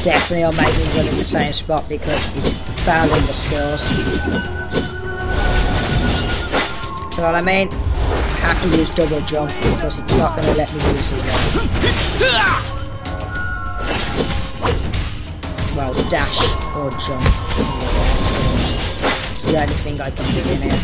[SPEAKER 1] Definitely I'll make me run in the same spot because it's fouling the skills. So what I mean? I have to use double jump because it's not going to let me use the jump. Well, dash or jump. It's the only thing I can do in here.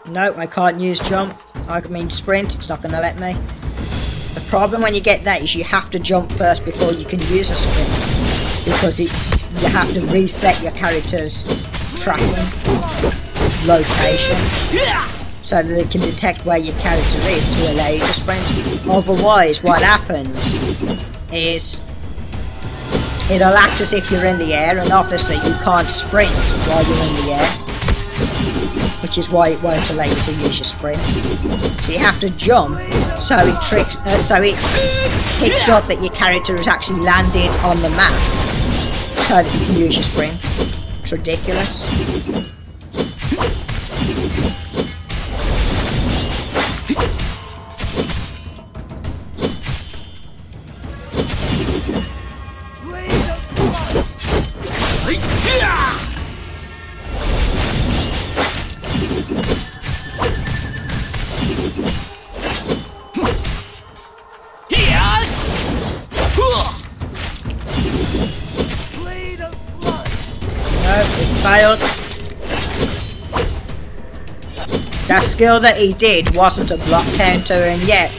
[SPEAKER 1] No, I can't use jump. I mean sprint, it's not going to let me. The problem when you get that is you have to jump first before you can use a sprint. Because you have to reset your character's tracking location. so that they can detect where your character is to allow you to sprint. Otherwise, what happens is it'll act as if you're in the air, and obviously you can't sprint while you're in the air, which is why it won't allow you to use your sprint. So you have to jump, so it picks up that your character has actually landed on the map, so that you can use your sprint. It's ridiculous. Failed. That skill that he did wasn't a block counter, and yet,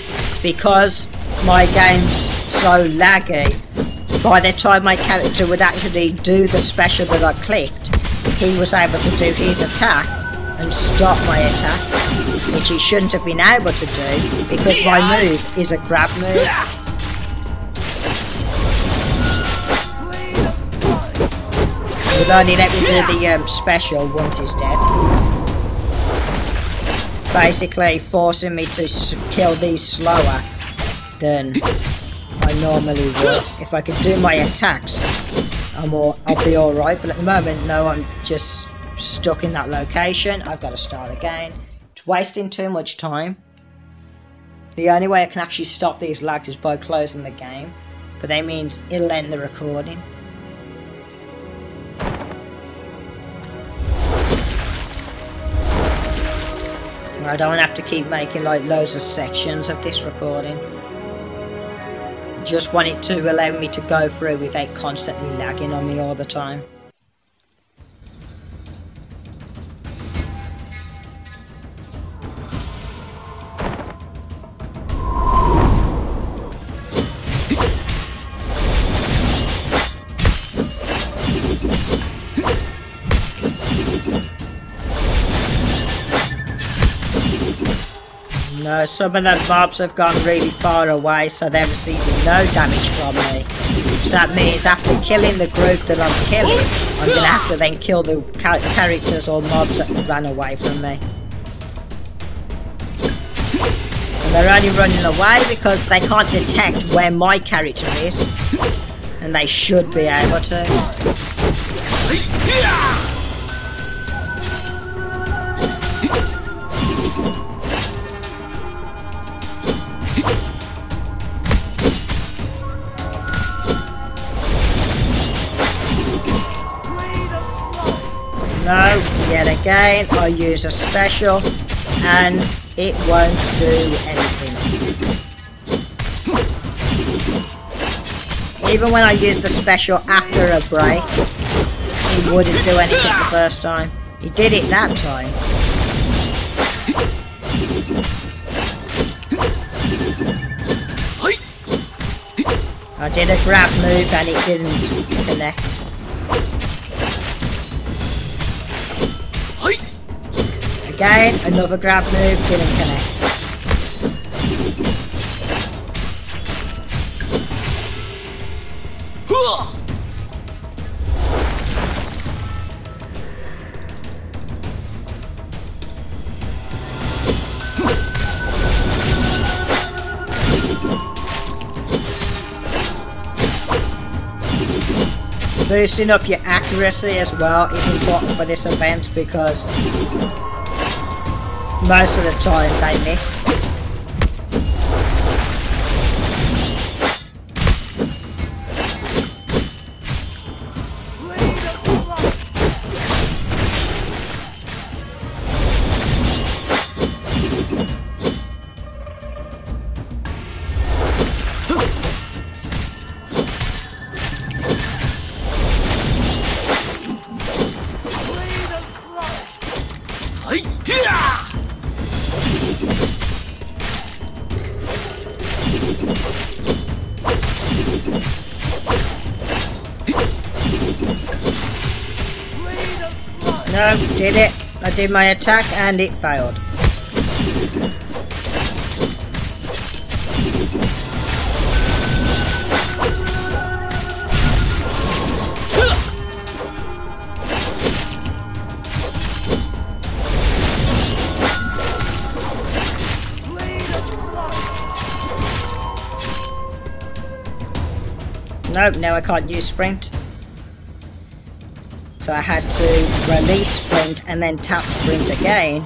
[SPEAKER 1] because my game's so laggy, by the time my character would actually do the special that I clicked, he was able to do his attack and stop my attack, which he shouldn't have been able to do because my move is a grab move. It would only let me do the special once he's dead. Basically forcing me to kill these slower than I normally would. If I could do my attacks, I'll be alright, but at the moment, no, I'm just stuck in that location. I've got to start again. It's wasting too much time. The only way I can actually stop these lags is by closing the game, but that means it'll end the recording. I don't have to keep making like loads of sections of this recording. I just want it to allow me to go through without constantly lagging on me all the time. No, some of the mobs have gone really far away, so they're receiving no damage from me. So that means after killing the group that I'm killing, I'm going to have to then kill the characters or mobs that ran away from me. And they're only running away because they can't detect where my character is, and they should be able to. No, yet again, I use a special and it won't do anything. Even when I use the special after a break, it wouldn't do anything the first time. He did it that time. I did a grab move and it didn't connect. Again, another grab move, didn't connect. Boosting up your accuracy as well is important for this event because most of the time they miss. No, did it. I did my attack and it failed. No, now I can't use sprint. So I had to release sprint and then tap sprint again,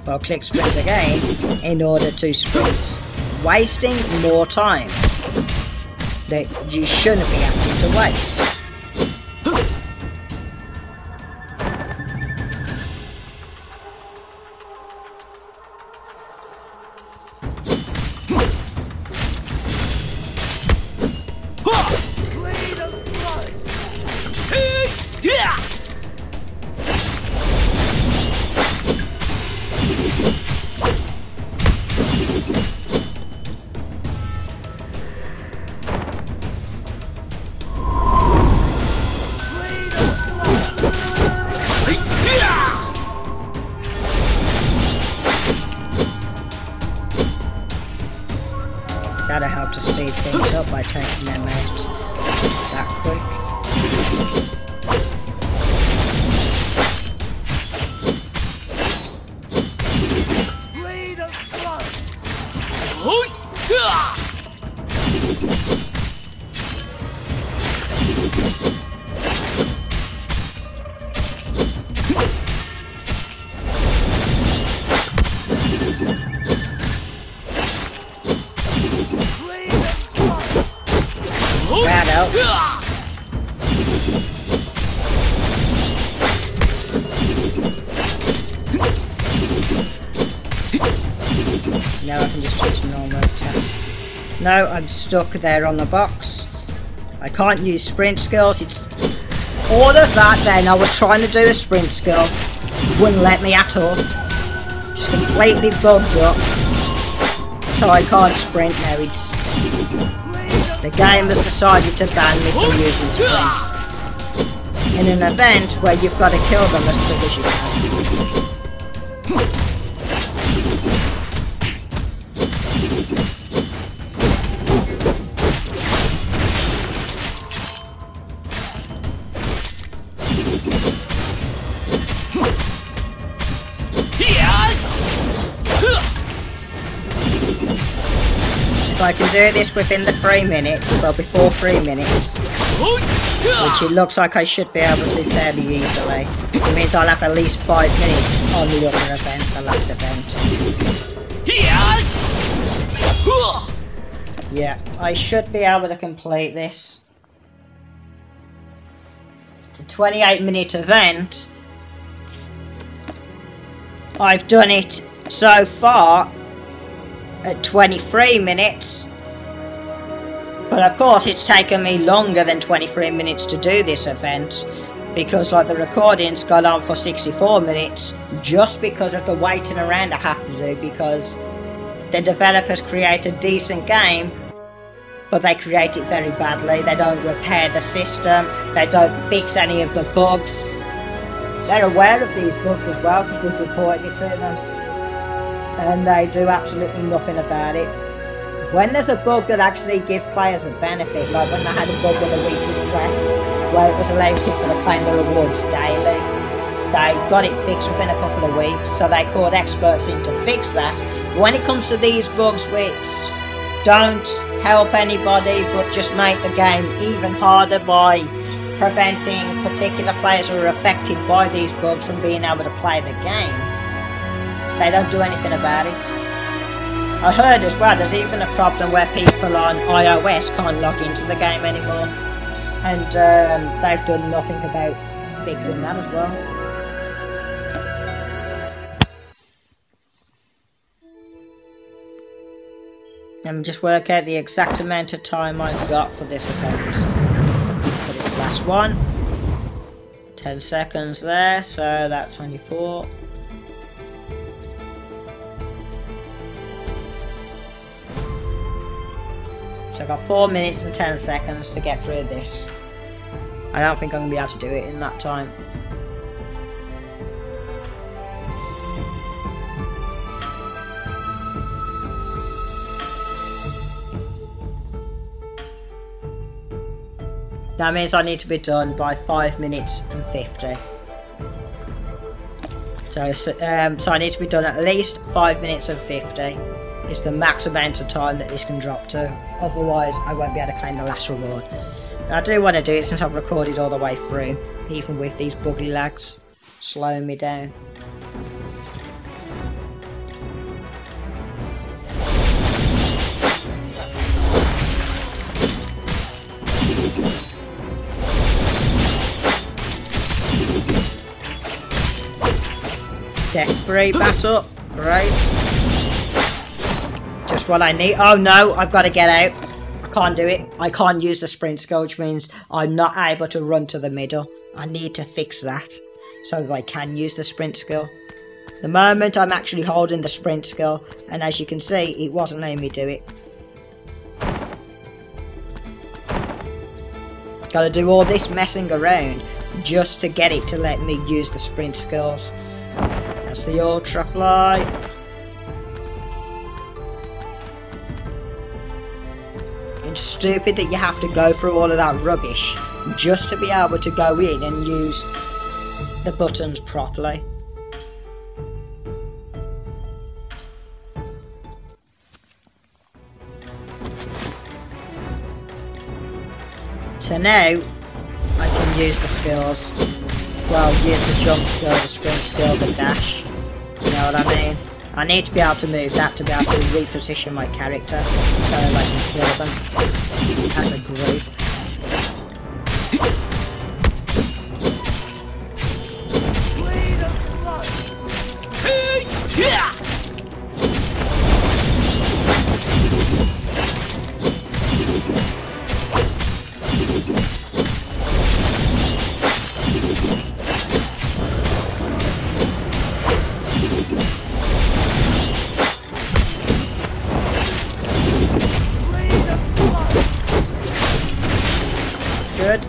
[SPEAKER 1] or click sprint again, in order to sprint. Wasting more time that you shouldn't be having to waste. Gotta help to speed things up by taking them out that quick. That helps. Now I can just use normal attacks. No, I'm stuck there on the box. I can't use sprint skills. It's all of that then. I was trying to do a sprint skill. Wouldn't let me at all. Just completely bugged up. So I can't sprint now. The game has decided to ban me from using sprint. In an event where you've got to kill them as quick as you can. If I can do this within the 3 minutes, well before 3 minutes, which it looks like I should be able to fairly easily, it means I'll have at least 5 minutes on the other event, the last event. Yeah, I should be able to complete this. It's a 28-minute event. I've done it so far at 23 minutes, but of course it's taken me longer than 23 minutes to do this event, because like the recording's gone on for 64 minutes just because of the waiting around I have to do, because the developers create a decent game but they create it very badly. They don't repair the system, they don't fix any of the bugs. They're aware of these bugs as well because we've reported it to them, and they do absolutely nothing about it. When there's a bug that actually gives players a benefit, like when they had a bug with a weekly quest where it was allowing people to claim the rewards daily, they got it fixed within a couple of weeks, so they called experts in to fix that. But when it comes to these bugs which don't help anybody but just make the game even harder by preventing particular players who are affected by these bugs from being able to play the game, they don't do anything about it. I heard as well there's even a problem where people on iOS can't log into the game anymore, and they've done nothing about fixing that as well. Let me just work out the exact amount of time I've got for this event. For this last one. 10 seconds there, so that's 24. So I've got 4 minutes and 10 seconds to get through this. I don't think I'm going to be able to do it in that time. That means I need to be done by 5 minutes and 50. So I need to be done at least 5 minutes and 50. is the max amount of time that this can drop to. Otherwise, I won't be able to claim the last reward. I do want to do it since I've recorded all the way through, even with these buggy lags slowing me down. Death free battle, great. Just what I need. Oh no, I've got to get out. I can't do it. I can't use the sprint skill, which means I'm not able to run to the middle. I need to fix that so that I can use the sprint skill. The moment I'm actually holding the sprint skill, and as you can see, it wasn't letting me do it. Got to do all this messing around just to get it to let me use the sprint skills. That's the ultra fly. It's stupid that you have to go through all of that rubbish just to be able to go in and use the buttons properly. So now I can use the skills. Well, use the jump skill, the sprint skill, the dash. You know what I mean? I need to be able to move that to be able to reposition my character so I can kill them as a group. Good.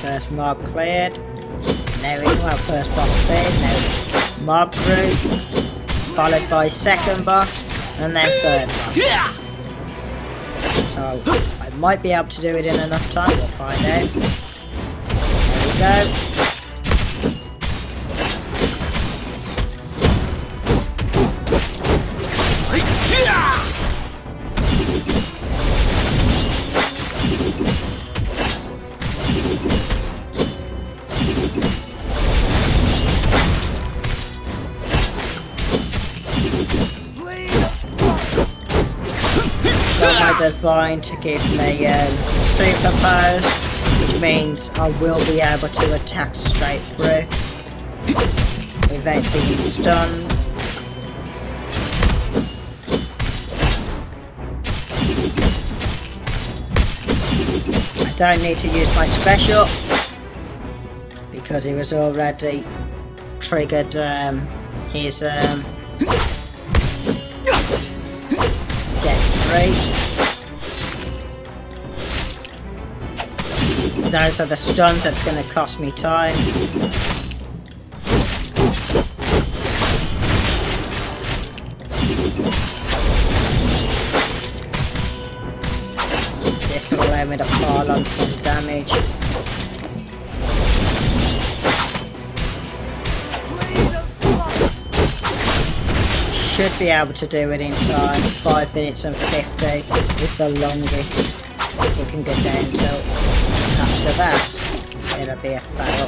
[SPEAKER 1] First mob cleared. Now first boss cleared. Now it's mob crew, followed by second boss, and then third boss. So I might be able to do it in enough time. We'll find out. Go. Got my divine to give me super pose, which means I will be able to attack straight through without being stunned. I don't need to use my special because he was already triggered his death rate. Those are the stuns that's going to cost me time. This will allow me to pile on some damage. Should be able to do it in time. 5 minutes and 50 is the longest it can get down to. After that, it'll be a fail.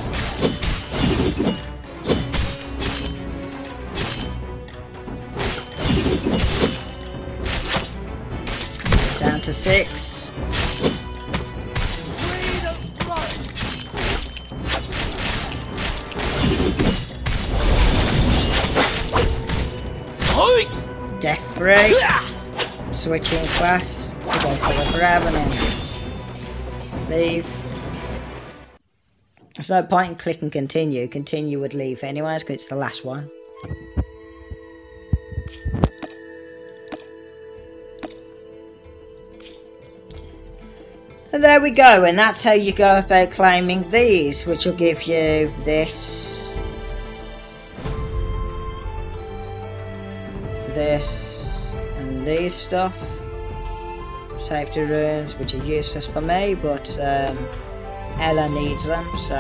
[SPEAKER 1] Down to 6. Death free. Switching class. Go for the Revenant. Leave. There's no point in clicking continue. Continue would leave anyways because it's the last one. And there we go, and that's how you go about claiming these, which will give you this, and these stuff. safety runes, which are useless for me, but Ella needs them, so.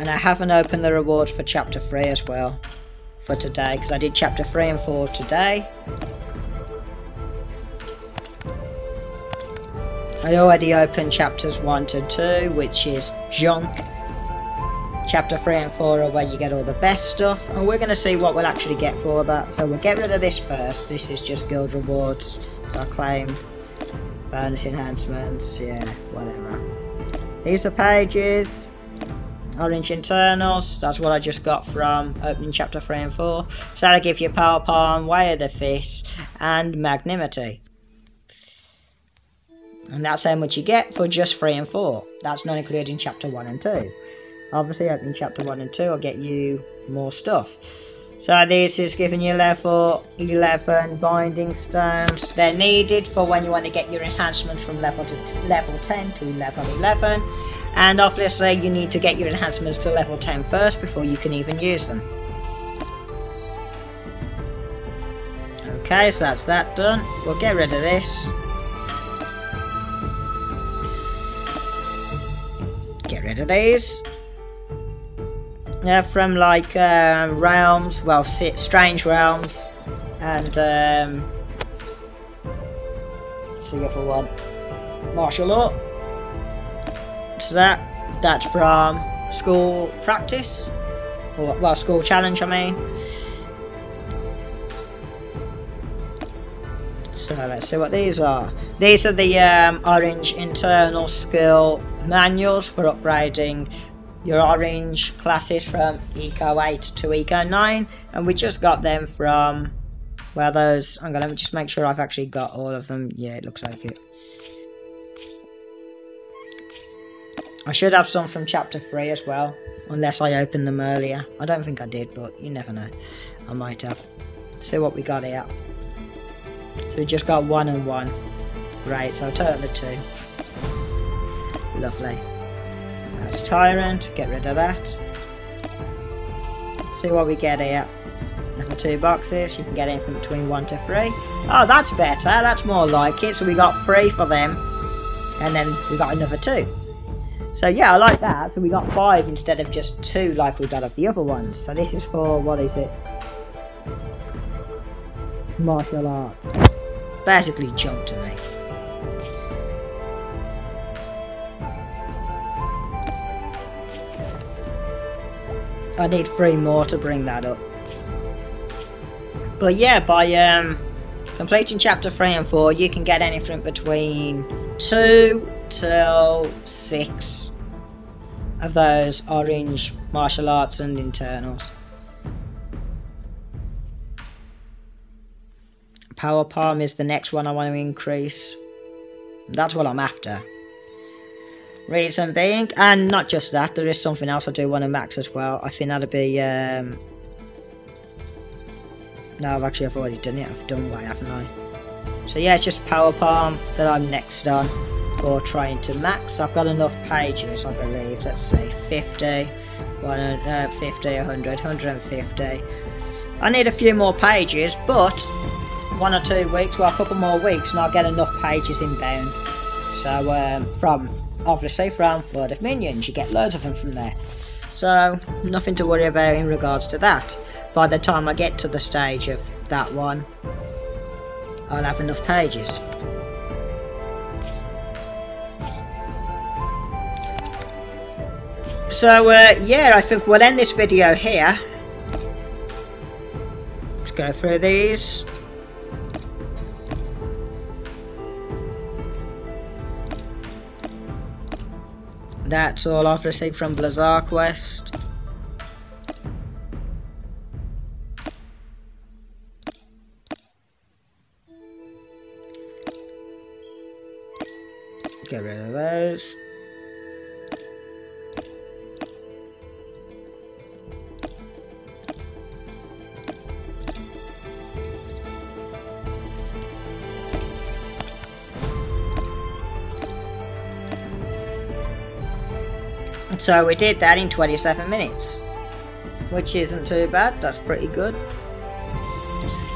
[SPEAKER 1] And I haven't opened the rewards for chapter 3 as well for today, because I did chapter 3 and 4 today. I already opened chapters 1 to 2, which is junk. Chapter 3 and 4 are where you get all the best stuff, and we're going to see what we'll actually get for that. So we'll get rid of this first. This is just guild rewards. I claimed bonus enhancements, yeah, whatever. These are pages. Orange internals, that's what I just got from opening chapter 3 and 4. So that'll give you Power Palm, Way of the Fist, and Magnanimity. And that's how much you get for just 3 and 4. That's not including chapter 1 and 2. Obviously, opening chapter 1 and 2 will get you more stuff. So this is giving you level 11 binding stones. They're needed for when you want to get your enhancements from level 10 to level 11. And obviously you need to get your enhancements to level 10 first before you can even use them. Okay, so that's that done. We'll get rid of this. Get rid of these. From like realms, well, strange realms, and what's the other one? Martial art. So that's from school practice, or well, school challenge, I mean. So let's see what these are. These are the orange internal skill manuals for upgrading your orange classes from Eco 8 to Eco 9, and we just got them from, well, those, I'm gonna let me just make sure I've actually got all of them. Yeah, it looks like it. I should have some from chapter 3 as well, unless I opened them earlier. I don't think I did, but you never know. I might have. See what we got here. So we just got 1 and 1. Right, so a total of 2. Lovely. That's Tyrant, get rid of that. Let's see what we get here. Level 2 boxes, you can get anything between 1 to 3. Oh, that's better, that's more like it. So we got 3 for them, and then we got another 2. So yeah, I like that. So we got 5 instead of just 2 like we got of the other ones. So this is for, what is it? Martial arts. Basically junk to me. I need 3 more to bring that up. But yeah, by completing chapter 3 and 4, you can get anything between 2 till 6 of those orange martial arts and internals. Power Palm is the next one I want to increase. That's what I'm after. Reason being, and not just that, there is something else I do want to max as well. I think that'll be no, I've already done it. I've done way, haven't I? So yeah, it's just Power Palm that I'm next on for trying to max. I've got enough pages, I believe. Let's see, 50, 50, 100, 150. I need a few more pages, but 1 or 2 weeks, well, a couple more weeks, and I'll get enough pages inbound. So obviously from Blood of Minions, you get loads of them from there. So nothing to worry about in regards to that. By the time I get to the stage of that one, I'll have enough pages. So yeah, I think we'll end this video here. Let's go through these. That's all I've received from Bazaar Quest. Get rid of those. So we did that in 27 minutes, which isn't too bad. That's pretty good.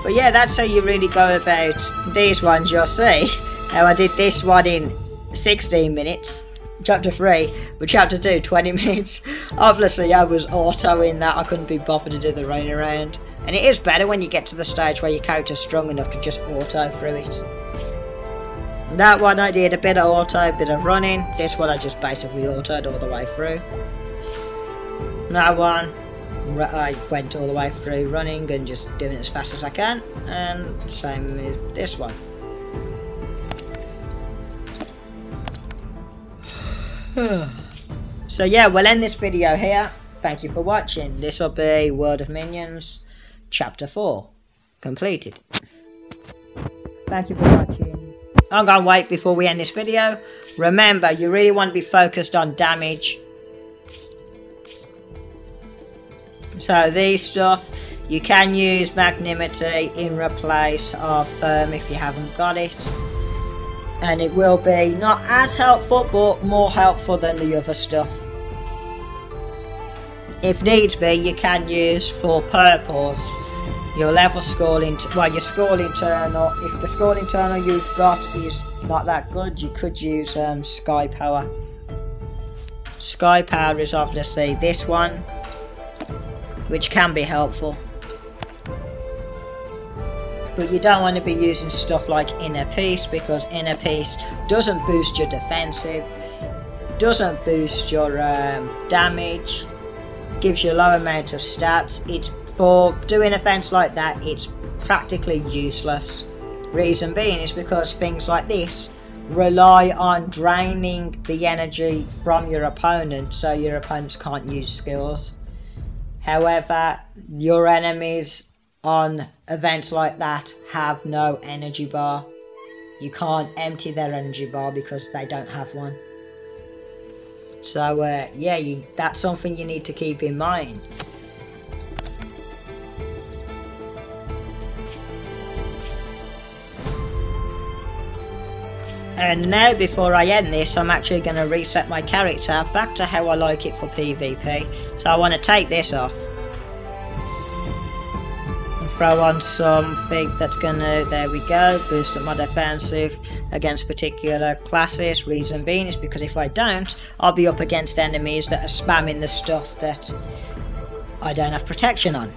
[SPEAKER 1] But yeah, that's how you really go about these ones. You'll see how I did this one in 16 minutes. Chapter 3, but chapter 2, 20 minutes. Obviously, I was autoing that. I couldn't be bothered to do the running around. And it is better when you get to the stage where your character's strong enough to just auto through it. That one I did a bit of auto, a bit of running. This one I just basically autoed all the way through. That one, I went all the way through running and just doing it as fast as I can. And same with this one. So yeah, we'll end this video here. Thank you for watching. This will be World of Minions Chapter 4 completed. Thank you for watching. I'm gonna wait before we end this video. Remember, you really want to be focused on damage. So these stuff, you can use Magnanimity in replace of Firm if you haven't got it. And it will be not as helpful, but more helpful than the other stuff. If needs be, you can use for purples your level score your score internal. If the score internal you've got is not that good, you could use Sky Power. Sky Power is obviously this one, which can be helpful. But you don't want to be using stuff like Inner Peace, because Inner Peace doesn't boost your defensive, doesn't boost your damage, gives you a low amount of stats. It's for doing events like that, it's practically useless. Reason being is because things like this rely on draining the energy from your opponent, so your opponents can't use skills. However, your enemies on events like that have no energy bar. You can't empty their energy bar because they don't have one. So yeah, that's something you need to keep in mind. And now, before I end this, I'm actually going to reset my character back to how I like it for PvP. So I want to take this off. Throw on something that's gonna, there we go, boost up my defensive against particular classes. Reason being is because if I don't, I'll be up against enemies that are spamming the stuff that I don't have protection on.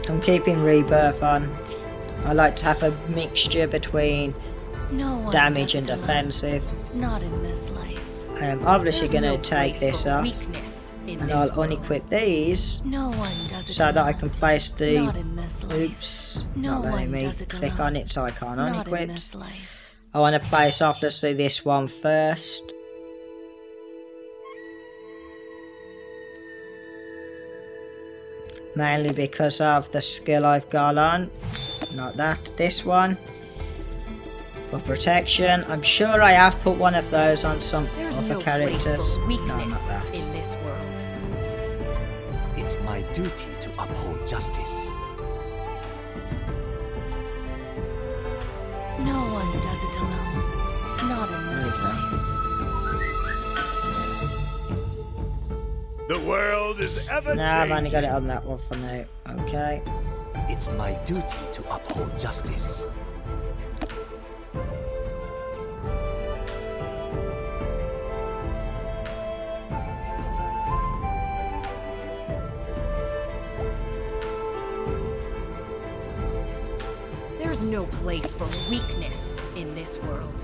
[SPEAKER 1] I'm keeping Rebirth on. I like to have a mixture between damage and defensive.
[SPEAKER 2] Not in this life.
[SPEAKER 1] I am obviously going to take this off, and I'll unequip these so that I can place the, oops, not letting me click on it so I can't unequip. I want to place obviously this one first. Mainly because of the skill I've got on, not that, this one. For protection, I'm sure I have put one of those on some other characters. No, not that.
[SPEAKER 2] In this world.
[SPEAKER 3] It's my duty to uphold justice.
[SPEAKER 2] No one does it alone. Not in this life.
[SPEAKER 3] The world is ever
[SPEAKER 1] No, I've only got it on that one for now. Okay.
[SPEAKER 3] It's my duty to uphold justice.
[SPEAKER 2] There's no place for weakness in this world.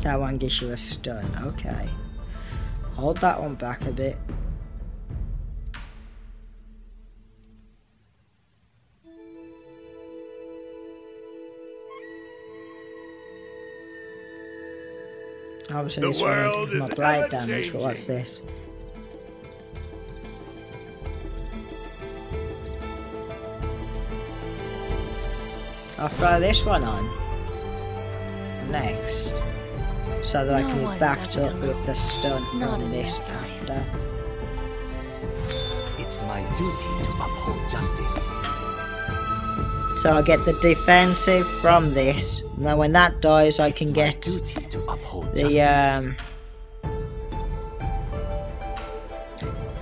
[SPEAKER 1] That one gives you a stun, okay. Hold that one back a bit. Obviously this one won't give my blade damage, but what's this? I'll throw this one on next, so that I can be backed up with the stun from this after.
[SPEAKER 3] It's my duty to uphold justice.
[SPEAKER 1] So I get the defensive from this. Now when that dies I can get
[SPEAKER 3] Duty to uphold
[SPEAKER 1] the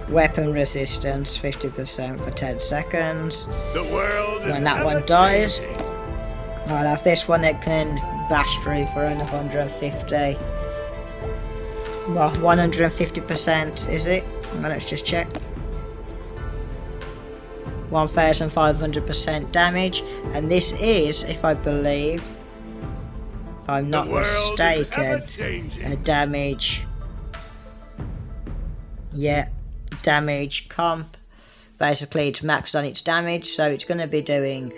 [SPEAKER 1] weapon resistance 50% for 10 seconds.
[SPEAKER 4] The world
[SPEAKER 1] When that one dies, I'll have this one that can bash through for another 150. Well, 150% is it? Well, let's just check. 1500% damage, and this is, if I believe, if I'm not mistaken, a damage. Yeah, damage comp. Basically, it's maxed on its damage, so it's going to be doing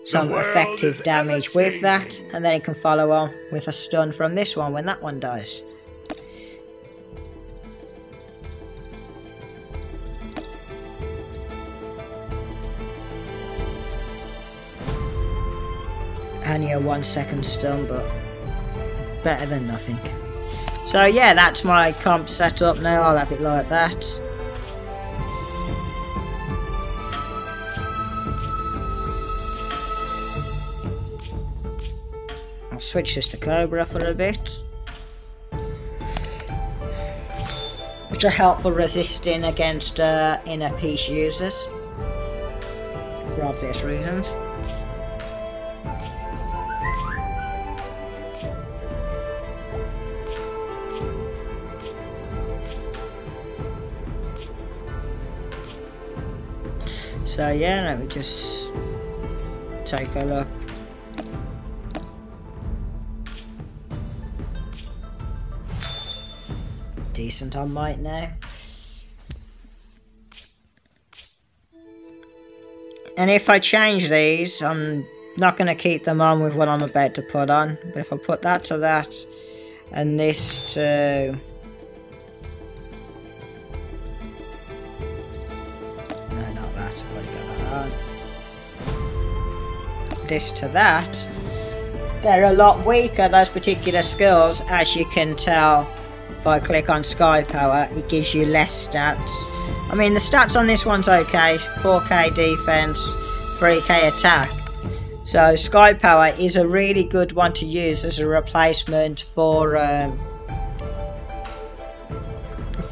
[SPEAKER 1] some effective damage with that, and then it can follow on with a stun from this one when that one dies. Only a 1 second stun, but better than nothing. So yeah, that's my comp setup now. I'll have it like that. I'll switch this to Cobra for a bit, which are helpful resisting against inner peace users for obvious reasons. So yeah, let me just take a look. Decent on might now. And if I change these, I'm not going to keep them on with what I'm about to put on. But if I put that to that, and this to... this to that, they're a lot weaker, those particular skills, as you can tell. If I click on Sky Power, it gives you less stats. I mean, the stats on this one's okay, 4k defense, 3k attack. So Sky Power is a really good one to use as a replacement for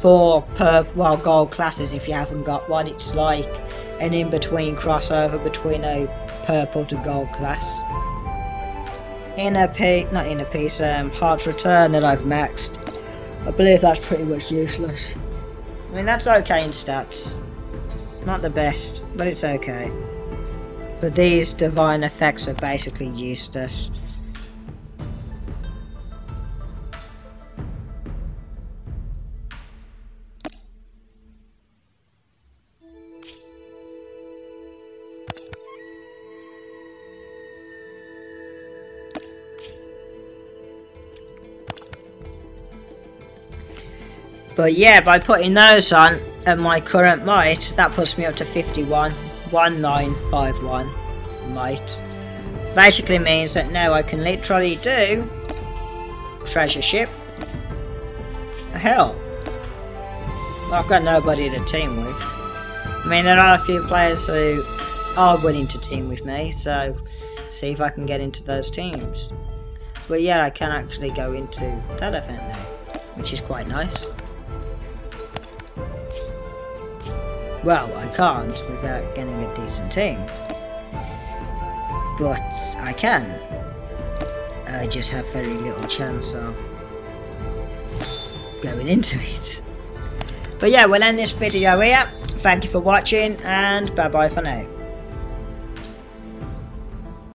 [SPEAKER 1] gold classes if you haven't got one. It's like an in-between crossover between a purple to gold class. Heart's Return that I've maxed. I believe that's pretty much useless. I mean, that's okay in stats. Not the best, but it's okay. But these divine effects are basically useless. But yeah, by putting those on at my current might, that puts me up to 1951 might. Basically means that now I can literally do treasure ship. Hell, I've got nobody to team with. I mean, there are a few players who are willing to team with me, so see if I can get into those teams. But yeah, I can actually go into that event now, which is quite nice. Well, I can't without getting a decent team, but I can. I just have very little chance of going into it. But yeah, we'll end this video here. Thank you for watching, and bye bye for now.